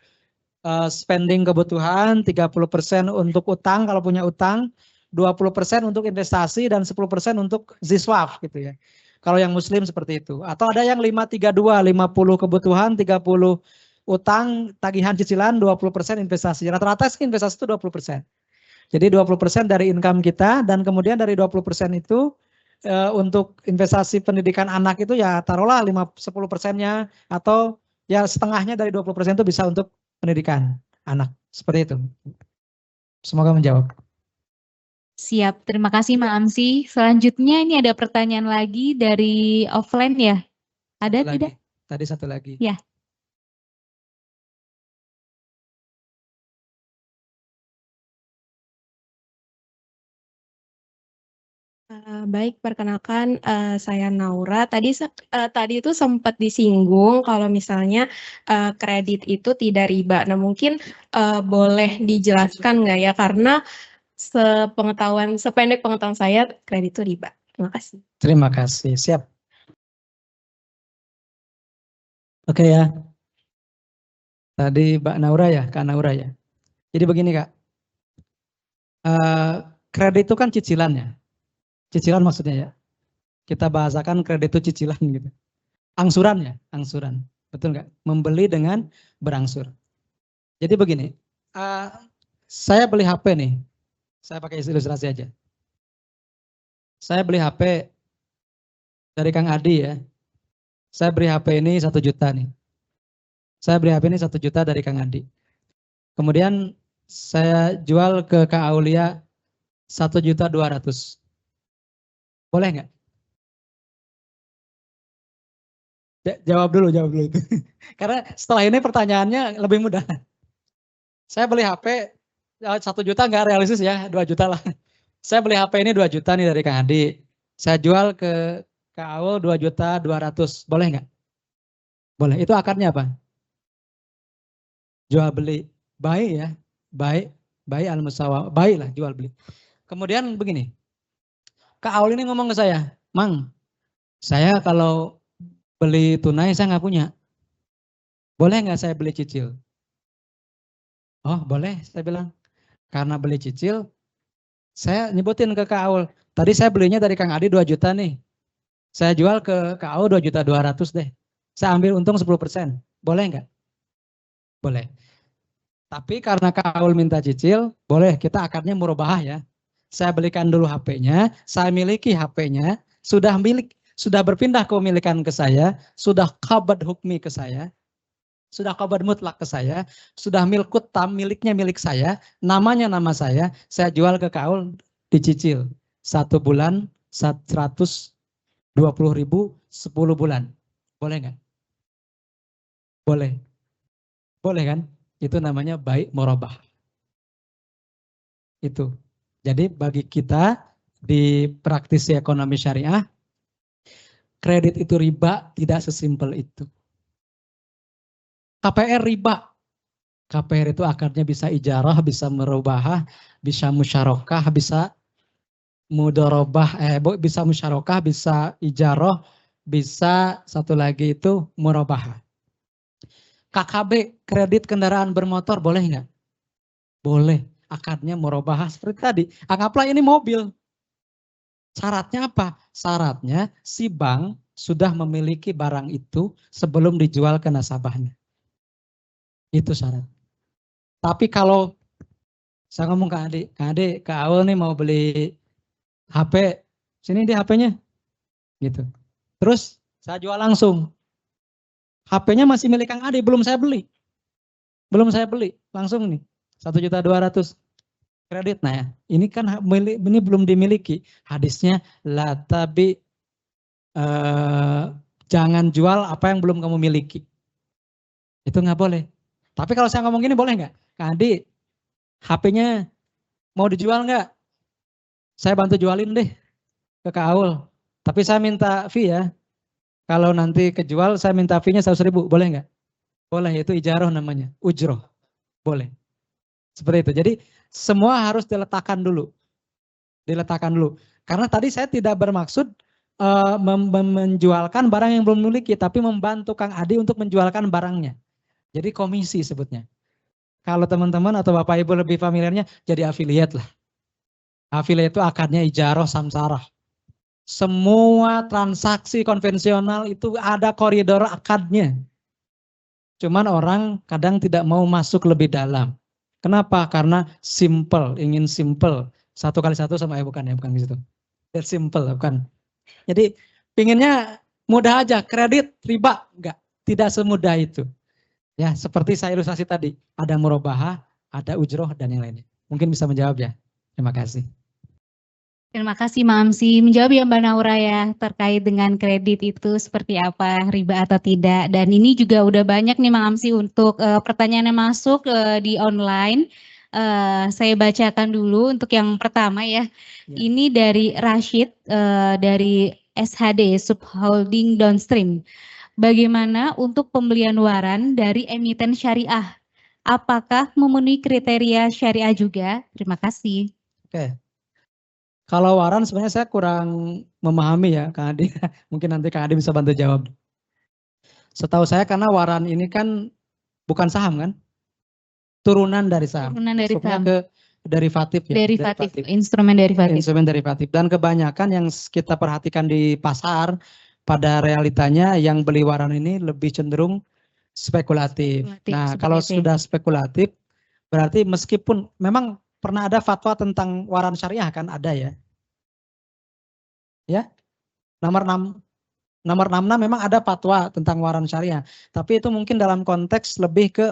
spending kebutuhan, 30% untuk utang kalau punya utang, 20% untuk investasi dan 10% untuk ziswaf gitu ya. Kalau yang muslim seperti itu. Atau ada yang 532, 50 kebutuhan, 30 utang, tagihan cicilan, 20% investasi. Rata-rata sih investasi itu 20%. Jadi 20% dari income kita dan kemudian dari 20% itu untuk investasi pendidikan anak itu ya taruhlah 10%-nya atau ya setengahnya dari 20% itu bisa untuk pendidikan anak. Seperti itu. Semoga menjawab. Siap, terima kasih Mang Amsi. Selanjutnya ini ada pertanyaan lagi dari offline ya? Ada Satu tidak? lagi. Tadi satu lagi. Ya. Baik, perkenalkan saya Naura. Tadi itu sempat disinggung kalau misalnya kredit itu tidak riba. Nah mungkin boleh dijelaskan nggak ya? Karena sependek pengetahuan saya kredit itu riba. Terima kasih. Terima kasih. Siap. Oke ya. Tadi Mbak Naura ya, Kak Naura ya. Jadi begini Kak. Kredit itu kan cicilan ya. Cicilan maksudnya ya. Kita bahasakan kredit itu cicilan gitu. Angsuran ya, angsuran. Betul nggak? Membeli dengan berangsur. Jadi begini, saya beli HP nih, saya pakai ilustrasi aja. Saya beli HP dari Kang Adi ya. Saya beli HP ini 1 juta nih. Saya beli HP ini 1 juta dari Kang Adi. Kemudian saya jual ke Kak Aulia 1.200.000. Boleh nggak? Jawab dulu itu. Karena setelah ini pertanyaannya lebih mudah. Saya beli HP 1 juta nggak realistis ya, 2 juta lah. Saya beli HP ini 2 juta nih dari Kang Adi. Saya jual ke Kak Aul 2.200.000. Boleh nggak? Boleh. Itu akarnya apa? Jual beli. Baik ya. Baik al-musawa. Baik lah jual beli. Kemudian begini. Kak Aul ini ngomong ke saya, Mang, saya kalau beli tunai saya nggak punya. Boleh nggak saya beli cicil? Oh boleh, saya bilang. Karena beli cicil, saya nyebutin ke Kak Aul. Tadi saya belinya dari Kang Adi 2 juta nih. Saya jual ke Kak Aul 2.200.000 deh. Saya ambil untung 10%. Boleh nggak? Boleh. Tapi karena Kak Aul minta cicil, boleh kita akarnya murabahah ya. Saya belikan dulu HP-nya, saya miliki HP-nya, sudah berpindah kepemilikan ke saya, sudah qabad hukmi ke saya, sudah qabad mutlak ke saya, sudah milkut tam miliknya milik saya, namanya nama saya jual ke Kak Aul dicicil 1 bulan 120.000 10 bulan. Boleh nggak? Boleh. Boleh kan? Itu namanya baik murabah. Itu. Jadi bagi kita di praktisi ekonomi syariah, kredit itu riba tidak sesimpel itu. KPR riba. KPR itu akarnya bisa ijarah, bisa merubah, bisa musyarakah, bisa mudorobah, bisa musyarakah, bisa ijarah, bisa satu lagi itu murabah. KKB, kredit kendaraan bermotor, boleh nggak? Boleh. Akarnya murabah seperti tadi. Anggaplah ini mobil. Syaratnya apa? Syaratnya si bank sudah memiliki barang itu sebelum dijual ke nasabahnya. Itu syarat. Tapi kalau saya ngomong ke adik, Kak Aul nih mau beli HP, sini dia HP-nya. Gitu. Terus saya jual langsung. HP-nya masih milik Kang Ade, belum saya beli. Langsung nih. 1.200.000 kredit. Nah ya, ini kan ini belum dimiliki. Hadisnya la tabi jangan jual apa yang belum kamu miliki. Itu nggak boleh. Tapi kalau saya ngomong gini boleh nggak? Kak Adi, HP-nya mau dijual nggak? Saya bantu jualin deh ke Kak Aul. Tapi saya minta fee ya. Kalau nanti kejual saya minta fee-nya 100.000, boleh nggak? Boleh, itu ijarah namanya, ujroh. Boleh. Seperti itu. Jadi semua harus diletakkan dulu. Karena tadi saya tidak bermaksud menjualkan barang yang belum memiliki, tapi membantu Kang Adi untuk menjualkan barangnya. Jadi komisi sebutnya. Kalau teman-teman atau Bapak Ibu lebih familiarnya, jadi afiliat lah. Afiliat itu akarnya ijarah samsarah. Semua transaksi konvensional itu ada koridor akadnya. Cuman orang kadang tidak mau masuk lebih dalam. Kenapa? Karena simple, ingin simple. 1 kali 1 sama bukan ya, bukan gitu. That's simple, bukan. Jadi pinginnya mudah aja, kredit, riba, enggak. Tidak semudah itu. Ya, seperti saya ilustrasi tadi, ada murabahah, ada ujroh dan yang lainnya. Mungkin bisa menjawab ya. Terima kasih. Terima kasih Mbak Amsi. Menjawab ya Mbak Naura ya terkait dengan kredit itu seperti apa, riba atau tidak. Dan ini juga udah banyak nih Mbak Amsi untuk pertanyaan yang masuk di online. Saya bacakan dulu untuk yang pertama ya. Ini dari Rashid dari SHD Subholding Downstream. Bagaimana untuk pembelian waran dari emiten syariah? Apakah memenuhi kriteria syariah juga? Terima kasih. Oke. Kalau waran sebenarnya saya kurang memahami ya Kang Adi. Mungkin nanti Kang Adi bisa bantu jawab. Setahu saya karena waran ini kan bukan saham kan? Turunan dari saham. Turunan dari saham. Ke derivatif ya. Derivatif, instrumen derivatif. Instrumen derivatif. Dan kebanyakan yang kita perhatikan di pasar pada realitanya yang beli waran ini lebih cenderung spekulatif. Spekulatif, Nah, seperti kalau itu ya. sudah spekulatif, berarti meskipun memang pernah ada fatwa tentang waran syariah kan ada ya. Ya, nomor 66 memang ada fatwa tentang waran syariah. Tapi itu mungkin dalam konteks lebih ke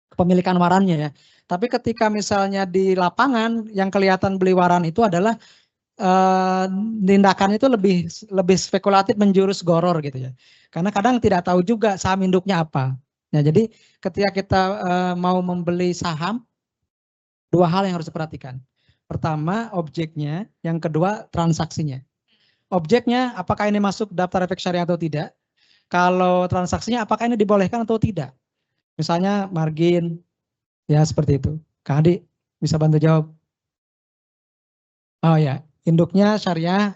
kepemilikan warannya ya. Tapi ketika misalnya di lapangan yang kelihatan beli waran itu adalah tindakan itu lebih spekulatif menjurus goror gitu ya. Karena kadang tidak tahu juga saham induknya apa. Nah, jadi ketika kita mau membeli saham, dua hal yang harus diperhatikan. Pertama, objeknya, yang kedua, transaksinya. Objeknya, apakah ini masuk daftar efek syariah atau tidak? Kalau transaksinya, apakah ini dibolehkan atau tidak? Misalnya margin, ya seperti itu. Kak Adi, bisa bantu jawab? Oh ya, induknya syariah,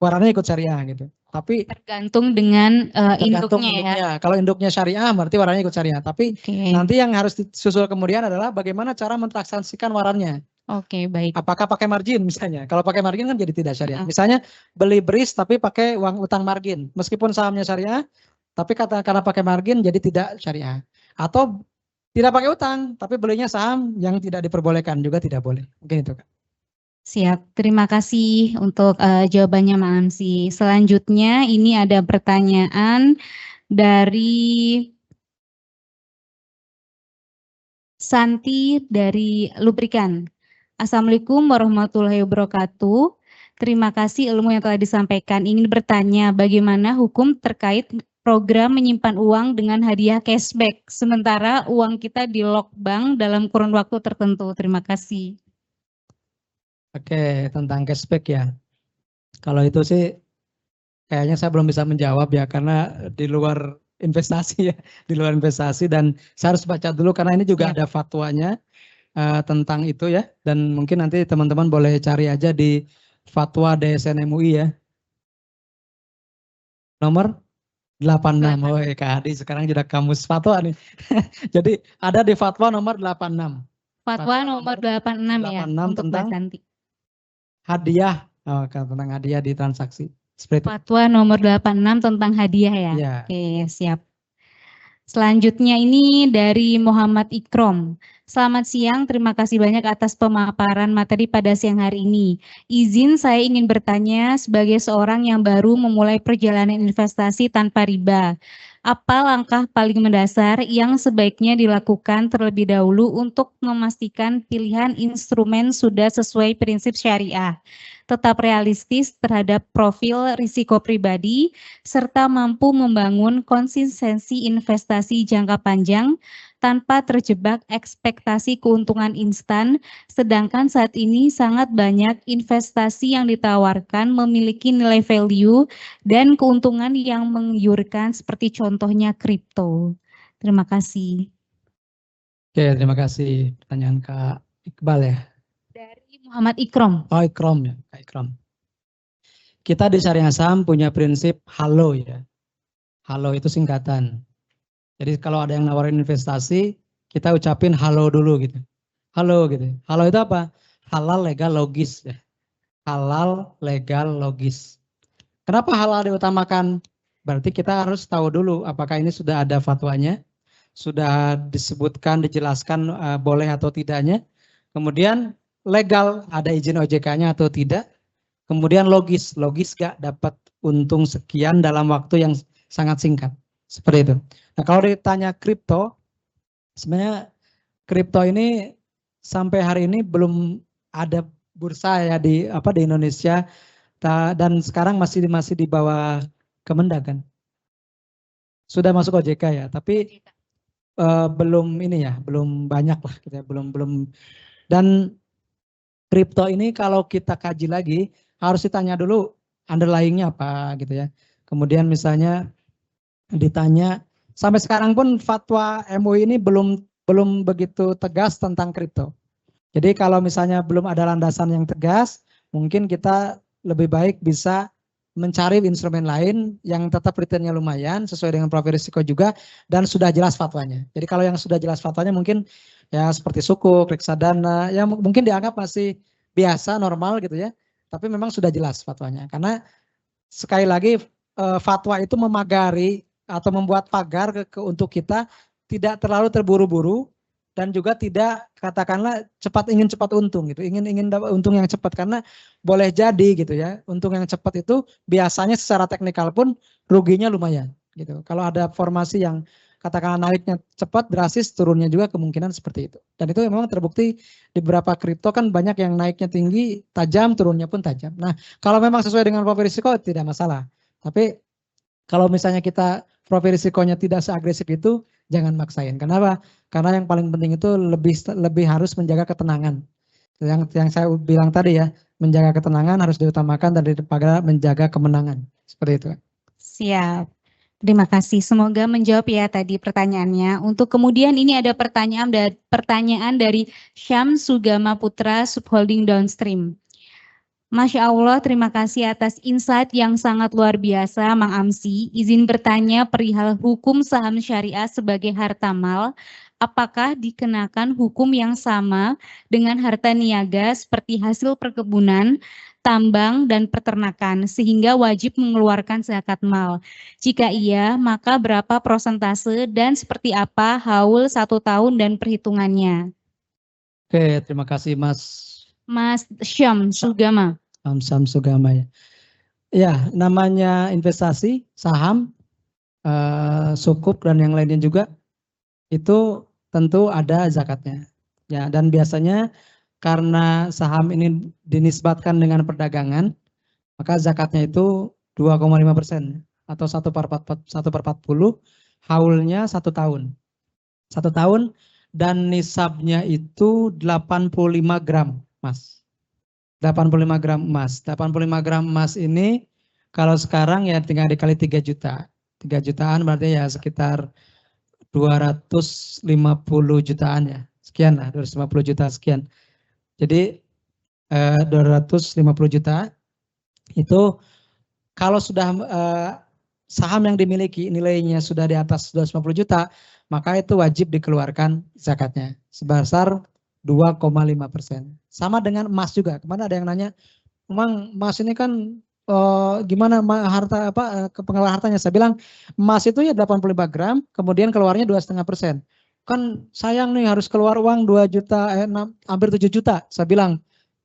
warannya ikut syariah gitu. Tapi Tergantung dengan tergantung induknya ya. induknya. Kalau induknya syariah berarti warannya ikut syariah. Tapi Oke. nanti yang harus disusul kemudian adalah bagaimana cara mentransaksikan warannya. Oke, baik. Apakah pakai margin misalnya? Kalau pakai margin kan jadi tidak syariah. Misalnya beli beris tapi pakai uang utang margin. Meskipun sahamnya syariah, tapi karena pakai margin jadi tidak syariah. Atau tidak pakai utang, tapi belinya saham yang tidak diperbolehkan juga tidak boleh. Mungkin itu, Kak. Siap, terima kasih untuk jawabannya Mak Amsi. Selanjutnya ini ada pertanyaan dari Santi dari Lubrikan. Assalamualaikum warahmatullahi wabarakatuh. Terima kasih ilmu yang telah disampaikan. Ingin bertanya bagaimana hukum terkait program menyimpan uang dengan hadiah cashback, sementara uang kita di lock bank dalam kurun waktu tertentu. Terima kasih. Oke, tentang cashback ya. Kalau itu sih kayaknya saya belum bisa menjawab ya karena di luar investasi ya, di luar investasi dan saya harus baca dulu karena ini juga ada fatwanya tentang itu ya dan mungkin nanti teman-teman boleh cari aja di fatwa DSN MUI ya. Nomor 86. Oh, Kak Adi sekarang sudah kamus fatwa nih. Jadi ada di fatwa nomor 86. Fatwa nomor 86 ya 86 untuk Mbak tentang Santi. hadiah, tentang hadiah di transaksi. Seperti itu. Fatwa nomor 86 tentang hadiah ya. Ya. Oke, siap. Selanjutnya ini dari Muhammad Ikrom. Selamat siang, terima kasih banyak atas pemaparan materi pada siang hari ini. Izin saya ingin bertanya sebagai seorang yang baru memulai perjalanan investasi tanpa riba. Apa langkah paling mendasar yang sebaiknya dilakukan terlebih dahulu untuk memastikan pilihan instrumen sudah sesuai prinsip syariah, tetap realistis terhadap profil risiko pribadi, serta mampu membangun konsistensi investasi jangka panjang tanpa terjebak ekspektasi keuntungan instan, sedangkan saat ini sangat banyak investasi yang ditawarkan memiliki nilai value dan keuntungan yang menggiurkan seperti contohnya kripto. Terima kasih. Oke, terima kasih. Pertanyaan Kak Iqbal ya. Dari Muhammad Ikrom. Oh, Ikrom ya, Kak Ikrom. Kita di Syariah Saham punya prinsip halo ya. Halo itu singkatan. Jadi kalau ada yang nawarin investasi, kita ucapin halo dulu gitu. Halo gitu. Halo itu apa? Halal, legal, logis ya. Halal, legal, logis. Kenapa halal diutamakan? Berarti kita harus tahu dulu apakah ini sudah ada fatwanya, sudah disebutkan, dijelaskan boleh atau tidaknya. Kemudian legal, ada izin OJK-nya atau tidak. Kemudian logis gak dapat untung sekian dalam waktu yang sangat singkat. Seperti itu. Nah kalau ditanya kripto, sebenarnya kripto ini sampai hari ini belum ada bursa ya di Indonesia dan sekarang masih di bawah Kemendag kan. Sudah masuk OJK ya, tapi belum ini ya, belum banyak lah gitu ya, belum dan kripto ini kalau kita kaji lagi harus ditanya dulu underlying-nya apa gitu ya. Kemudian misalnya ditanya sampai sekarang pun fatwa MUI ini belum begitu tegas tentang kripto. Jadi kalau misalnya belum ada landasan yang tegas, mungkin kita lebih baik bisa mencari instrumen lain yang tetap returnnya lumayan sesuai dengan profil risiko juga dan sudah jelas fatwanya. Jadi kalau yang sudah jelas fatwanya mungkin ya seperti sukuk, reksadana, ya mungkin dianggap masih biasa, normal gitu ya. Tapi memang sudah jelas fatwanya. Karena sekali lagi fatwa itu memagari atau membuat pagar untuk kita tidak terlalu terburu-buru dan juga tidak katakanlah ingin cepat untung gitu, ingin dapat untung yang cepat, karena boleh jadi gitu ya, untung yang cepat itu biasanya secara teknikal pun ruginya lumayan gitu. Kalau ada formasi yang katakanlah naiknya cepat, drastis, turunnya juga kemungkinan seperti itu. Dan itu memang terbukti di beberapa kripto kan banyak yang naiknya tinggi, tajam, turunnya pun tajam. Nah, kalau memang sesuai dengan profil risiko tidak masalah. Tapi kalau misalnya kita profil risikonya tidak seagresif itu, jangan maksain. Kenapa? Karena yang paling penting itu lebih harus menjaga ketenangan. Yang saya bilang tadi ya, menjaga ketenangan harus diutamakan daripada menjaga kemenangan. Seperti itu. Siap. Terima kasih. Semoga menjawab ya tadi pertanyaannya. Untuk kemudian ini ada pertanyaan dari Syam Sugama Putra Subholding Downstream. Masya Allah, terima kasih atas insight yang sangat luar biasa, Mang Amsi. Izin bertanya perihal hukum saham syariah sebagai harta mal, apakah dikenakan hukum yang sama dengan harta niaga seperti hasil perkebunan, tambang, dan peternakan, sehingga wajib mengeluarkan zakat mal? Jika iya, maka berapa persentase dan seperti apa haul 1 tahun dan perhitungannya? Oke, terima kasih Mas Syam Sugama. Syam Sugama ya. Ya, namanya investasi, saham, sukuk dan yang lainnya juga itu tentu ada zakatnya. Ya, dan biasanya karena saham ini dinisbatkan dengan perdagangan, maka zakatnya itu 2,5% atau 1/40, haulnya 1 tahun. 1 tahun dan nisabnya itu 85 gram emas. 85 gram emas. 85 gram emas ini kalau sekarang ya tinggal dikali 3 juta. 3 jutaan berarti ya sekitar 250 jutaan ya. Sekian lah, 250 juta sekian. Jadi 250 juta itu kalau sudah saham yang dimiliki nilainya sudah di atas 250 juta, maka itu wajib dikeluarkan zakatnya sebesar 2,5%. Sama dengan emas juga. Kemana ada yang nanya, "Emang emas ini kan gimana harta pengelolaan hartanya?" Saya bilang emas itu ya 85 gram, kemudian keluarnya 2,5%. Kan sayang nih harus keluar uang 2 juta, hampir 7 juta. Saya bilang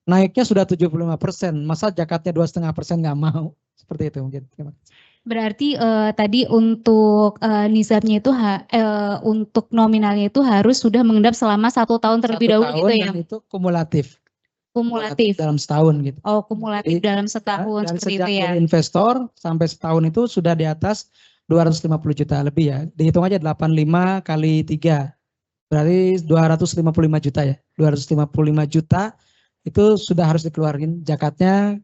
naiknya sudah 75%, masa zakatnya 2,5% nggak mau? Seperti itu mungkin. Berarti tadi untuk nisabnya itu untuk nominalnya itu harus sudah mengendap selama 1 tahun terlebih dahulu gitu ya? Dan itu kumulatif. Kumulatif. Dalam setahun gitu. Oh, kumulatif dalam setahun seperti itu ya. Dari investor sampai setahun itu sudah di atas 250 juta lebih ya. Dihitung aja 85 kali 3. Berarti 255 juta ya. 255 juta itu sudah harus dikeluarin zakatnya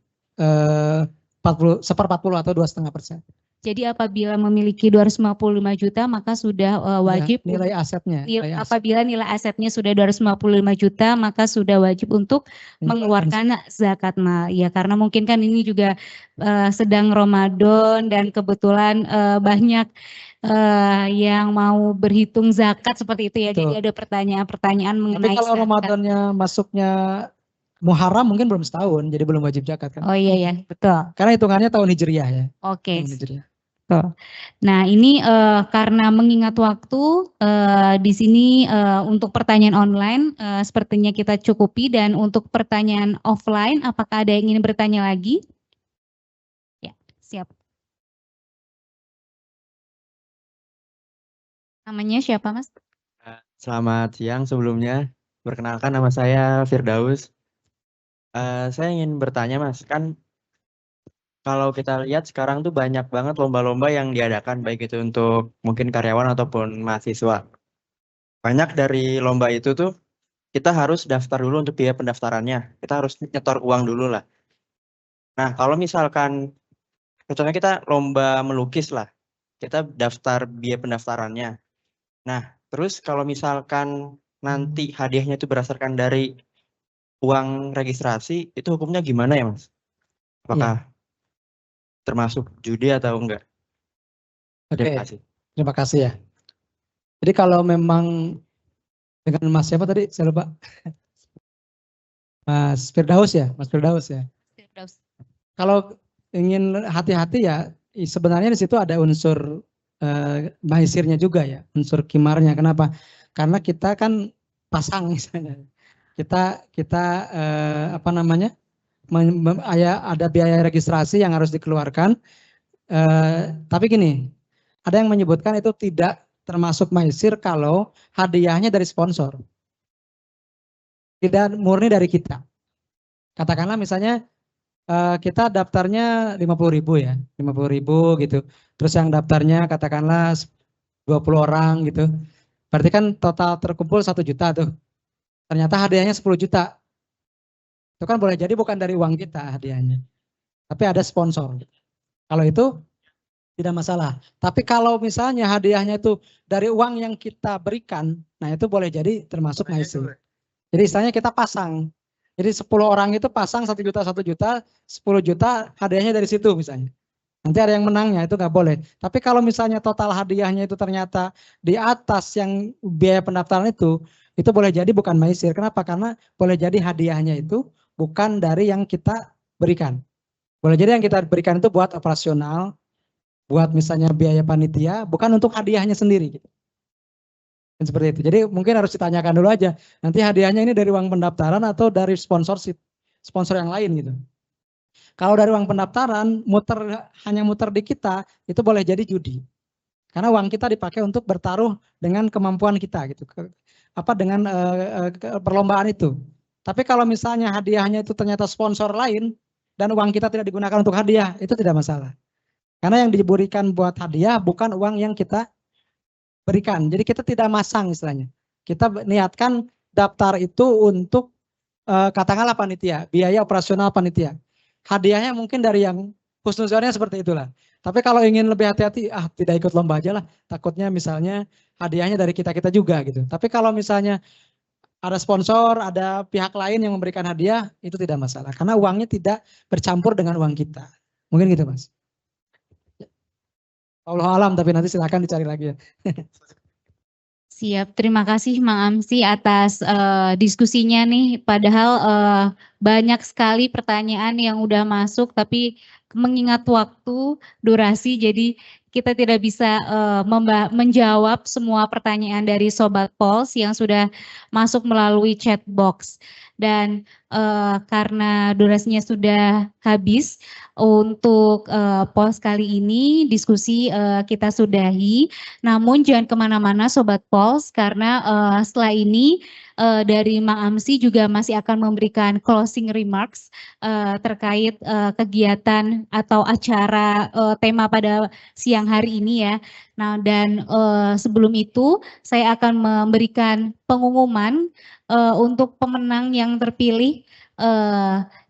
1/40 atau 2,5%. Jadi apabila memiliki 255 juta maka sudah wajib ya, nilai asetnya. Apabila nilai asetnya sudah 255 juta maka sudah wajib untuk mengeluarkan zakat mal. Ya karena mungkin kan ini juga sedang Ramadan dan kebetulan banyak yang mau berhitung zakat seperti itu ya. Betul. Jadi ada pertanyaan-pertanyaan mengenai zakat. Tapi kalau Ramadannya masuknya Muharram mungkin belum setahun, jadi belum wajib zakat kan? Oh iya ya, betul. Karena hitungannya tahun Hijriah ya. Oke. Betul. Nah ini karena mengingat waktu di sini untuk pertanyaan online sepertinya kita cukupi, dan untuk pertanyaan offline apakah ada yang ingin bertanya lagi? Ya, siap. Namanya siapa Mas? Selamat siang sebelumnya. Perkenalkan nama saya Firdaus. Saya ingin bertanya Mas, kan kalau kita lihat sekarang tuh banyak banget lomba-lomba yang diadakan, baik itu untuk mungkin karyawan ataupun mahasiswa. Banyak dari lomba itu tuh kita harus daftar dulu untuk biaya pendaftarannya. Kita harus nyetor uang dulu lah. Nah kalau misalkan, contohnya kita lomba melukis lah, kita daftar biaya pendaftarannya. Nah terus kalau misalkan nanti hadiahnya itu berdasarkan dari uang registrasi, itu hukumnya gimana ya Mas? Apakah termasuk judi atau enggak? Terima kasih. Terima kasih ya. Jadi kalau memang dengan Mas siapa tadi? Saya lupa. Mas Firdaus ya, Mas Firdaus ya. Firdaus. Kalau ingin hati-hati ya, sebenarnya di situ ada unsur maisirnya juga ya, unsur kimarnya. Kenapa? Karena kita kan pasang misalnya. Kita apa namanya? Ada biaya registrasi yang harus dikeluarkan. Tapi gini, ada yang menyebutkan itu tidak termasuk maisir kalau hadiahnya dari sponsor. Tidak murni dari kita. Katakanlah misalnya kita daftarnya 50.000 ya, 50.000 gitu. Terus yang daftarnya katakanlah 20 orang gitu. Berarti kan total terkumpul 1 juta tuh. Ternyata hadiahnya 10 juta. Itu kan boleh jadi bukan dari uang kita hadiahnya. Tapi ada sponsor. Kalau itu tidak masalah. Tapi kalau misalnya hadiahnya itu dari uang yang kita berikan, nah itu boleh jadi termasuk maisir. Jadi istilahnya kita pasang. Jadi 10 orang itu pasang 1 juta, 1 juta, 10 juta hadiahnya dari situ misalnya. Nanti ada yang menangnya, itu nggak boleh. Tapi kalau misalnya total hadiahnya itu ternyata di atas yang biaya pendaftaran itu boleh jadi bukan maisir. Kenapa? Karena boleh jadi hadiahnya itu bukan dari yang kita berikan. Boleh jadi yang kita berikan itu buat operasional, buat misalnya biaya panitia, bukan untuk hadiahnya sendiri. Gitu. Dan seperti itu. Jadi mungkin harus ditanyakan dulu aja. Nanti hadiahnya ini dari uang pendaftaran atau dari sponsorship, sponsor yang lain gitu. Kalau dari uang pendaftaran, hanya muter di kita, itu boleh jadi judi. Karena uang kita dipakai untuk bertaruh dengan kemampuan kita gitu. Dengan perlombaan itu. Tapi kalau misalnya hadiahnya itu ternyata sponsor lain dan uang kita tidak digunakan untuk hadiah, itu tidak masalah. Karena yang diberikan buat hadiah bukan uang yang kita berikan. Jadi kita tidak masang istilahnya. Kita niatkan daftar itu untuk katakanlah panitia, biaya operasional panitia. Hadiahnya mungkin dari yang husnuzonnya seperti itulah. Tapi kalau ingin lebih hati-hati, tidak ikut lomba aja lah. Takutnya misalnya hadiahnya dari kita-kita juga gitu. Tapi kalau misalnya ada sponsor, ada pihak lain yang memberikan hadiah, itu tidak masalah. Karena uangnya tidak bercampur dengan uang kita. Mungkin gitu Mas. Allah alam, tapi nanti silakan dicari lagi ya. Siap, terima kasih Mang Amsi atas diskusinya nih. Padahal banyak sekali pertanyaan yang udah masuk, tapi mengingat waktu, durasi, jadi kita tidak bisa menjawab semua pertanyaan dari Sobat Pols yang sudah masuk melalui chat box. Dan karena durasinya sudah habis, untuk Pols kali ini diskusi kita sudahi. Namun jangan kemana-mana Sobat Pols, karena setelah ini dari Mang Amsi juga masih akan memberikan closing remarks terkait kegiatan atau acara tema pada siang hari ini ya. Nah, dan sebelum itu saya akan memberikan pengumuman untuk pemenang yang terpilih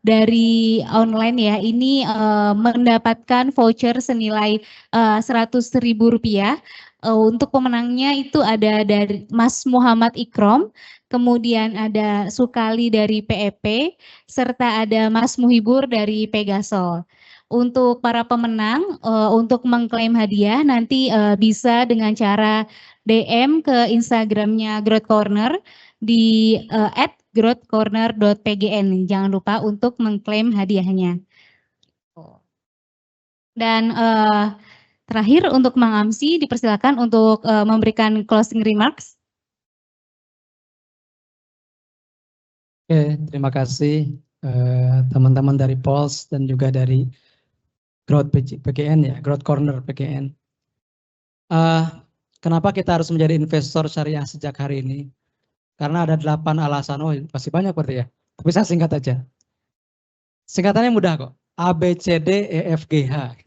dari online ya. Ini mendapatkan voucher senilai Rp100.000. Untuk pemenangnya itu ada dari Mas Muhammad Ikrom, kemudian ada Sukali dari PEP, serta ada Mas Muhibur dari Pegasol. Untuk para pemenang, untuk mengklaim hadiah nanti bisa dengan cara DM ke Instagramnya Growth Corner di @growthcorner.pgn. Jangan lupa untuk mengklaim hadiahnya. Dan terakhir untuk Mang Amsi dipersilakan untuk memberikan closing remarks. Oke, terima kasih teman-teman dari Pols dan juga dari Growth PGN ya, Growth Corner PGN. Kenapa kita harus menjadi investor syariah sejak hari ini? Karena ada 8 alasan. Oh, pasti banyak berarti ya. Tapi saya singkat aja. Singkatannya mudah kok. A, B, C, D, E, F, G, H.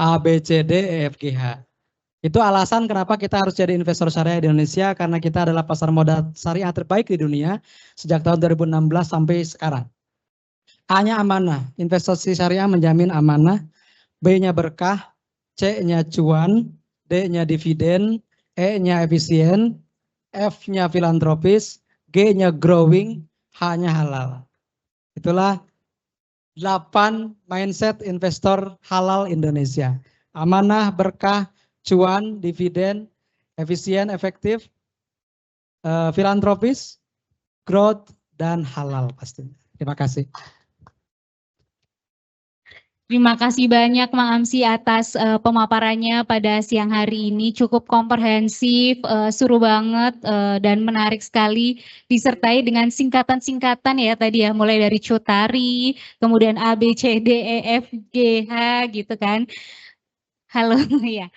A, B, C, D, E, F, G, H. Itu alasan kenapa kita harus jadi investor syariah di Indonesia, karena kita adalah pasar modal syariah terbaik di dunia sejak tahun 2016 sampai sekarang. A-nya amanah, investasi syariah menjamin amanah, B-nya berkah, C-nya cuan, D-nya dividen, E-nya efisien, F-nya filantropis, G-nya growing, H-nya halal. Itulah 8 mindset investor halal Indonesia. Amanah, berkah, cuan, dividen, efisien, efektif, filantropis, growth, dan halal pastinya. Terima kasih. Terima kasih banyak Mang Amsi atas pemaparannya pada siang hari ini. Cukup komprehensif, seru banget dan menarik sekali disertai dengan singkatan-singkatan ya tadi ya, mulai dari Chotari, kemudian A B C D E F G H gitu kan. Halo ya.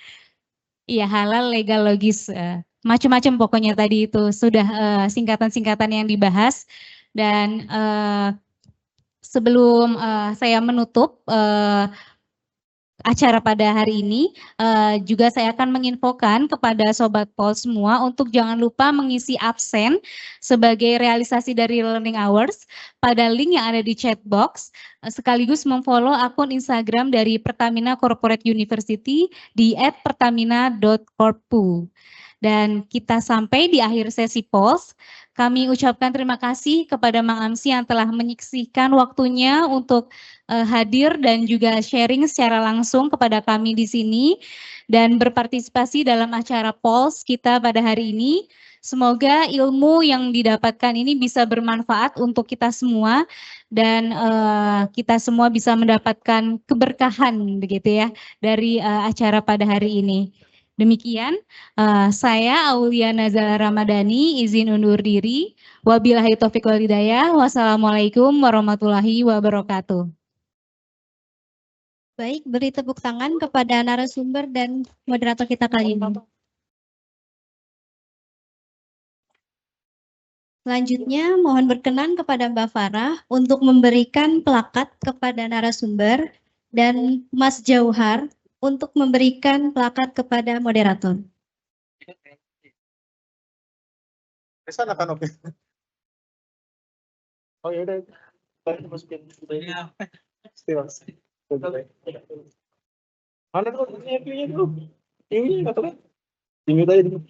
Iya, halal, legal, logis, macam-macam pokoknya tadi itu sudah singkatan-singkatan yang dibahas dan sebelum saya menutup acara pada hari ini, juga saya akan menginfokan kepada Sobat Pol semua untuk jangan lupa mengisi absen sebagai realisasi dari Learning Hours pada link yang ada di chat box, sekaligus memfollow akun Instagram dari Pertamina Corporate University di @pertamina.corpu. Dan kita sampai di akhir sesi Pulse. Kami ucapkan terima kasih kepada Mang Amsi yang telah menyisihkan waktunya untuk hadir dan juga sharing secara langsung kepada kami di sini dan berpartisipasi dalam acara Pulse kita pada hari ini. Semoga ilmu yang didapatkan ini bisa bermanfaat untuk kita semua dan kita semua bisa mendapatkan keberkahan begitu ya dari acara pada hari ini. Demikian, saya Aulia Nazala Ramadhani izin undur diri. Wabillahi taufiq wal hidayah. Wassalamualaikum warahmatullahi wabarakatuh. Baik, beri tepuk tangan kepada narasumber dan moderator kita kali ini. Selanjutnya, mohon berkenan kepada Mbak Farah untuk memberikan plakat kepada narasumber dan Mas Jauhar untuk memberikan plakat kepada moderator. Kesana kan oke. Oh ya udah. Masukin. Mana tuh? Ini view-nya dulu. View-nya nggak tahu. Di mute aja dulu.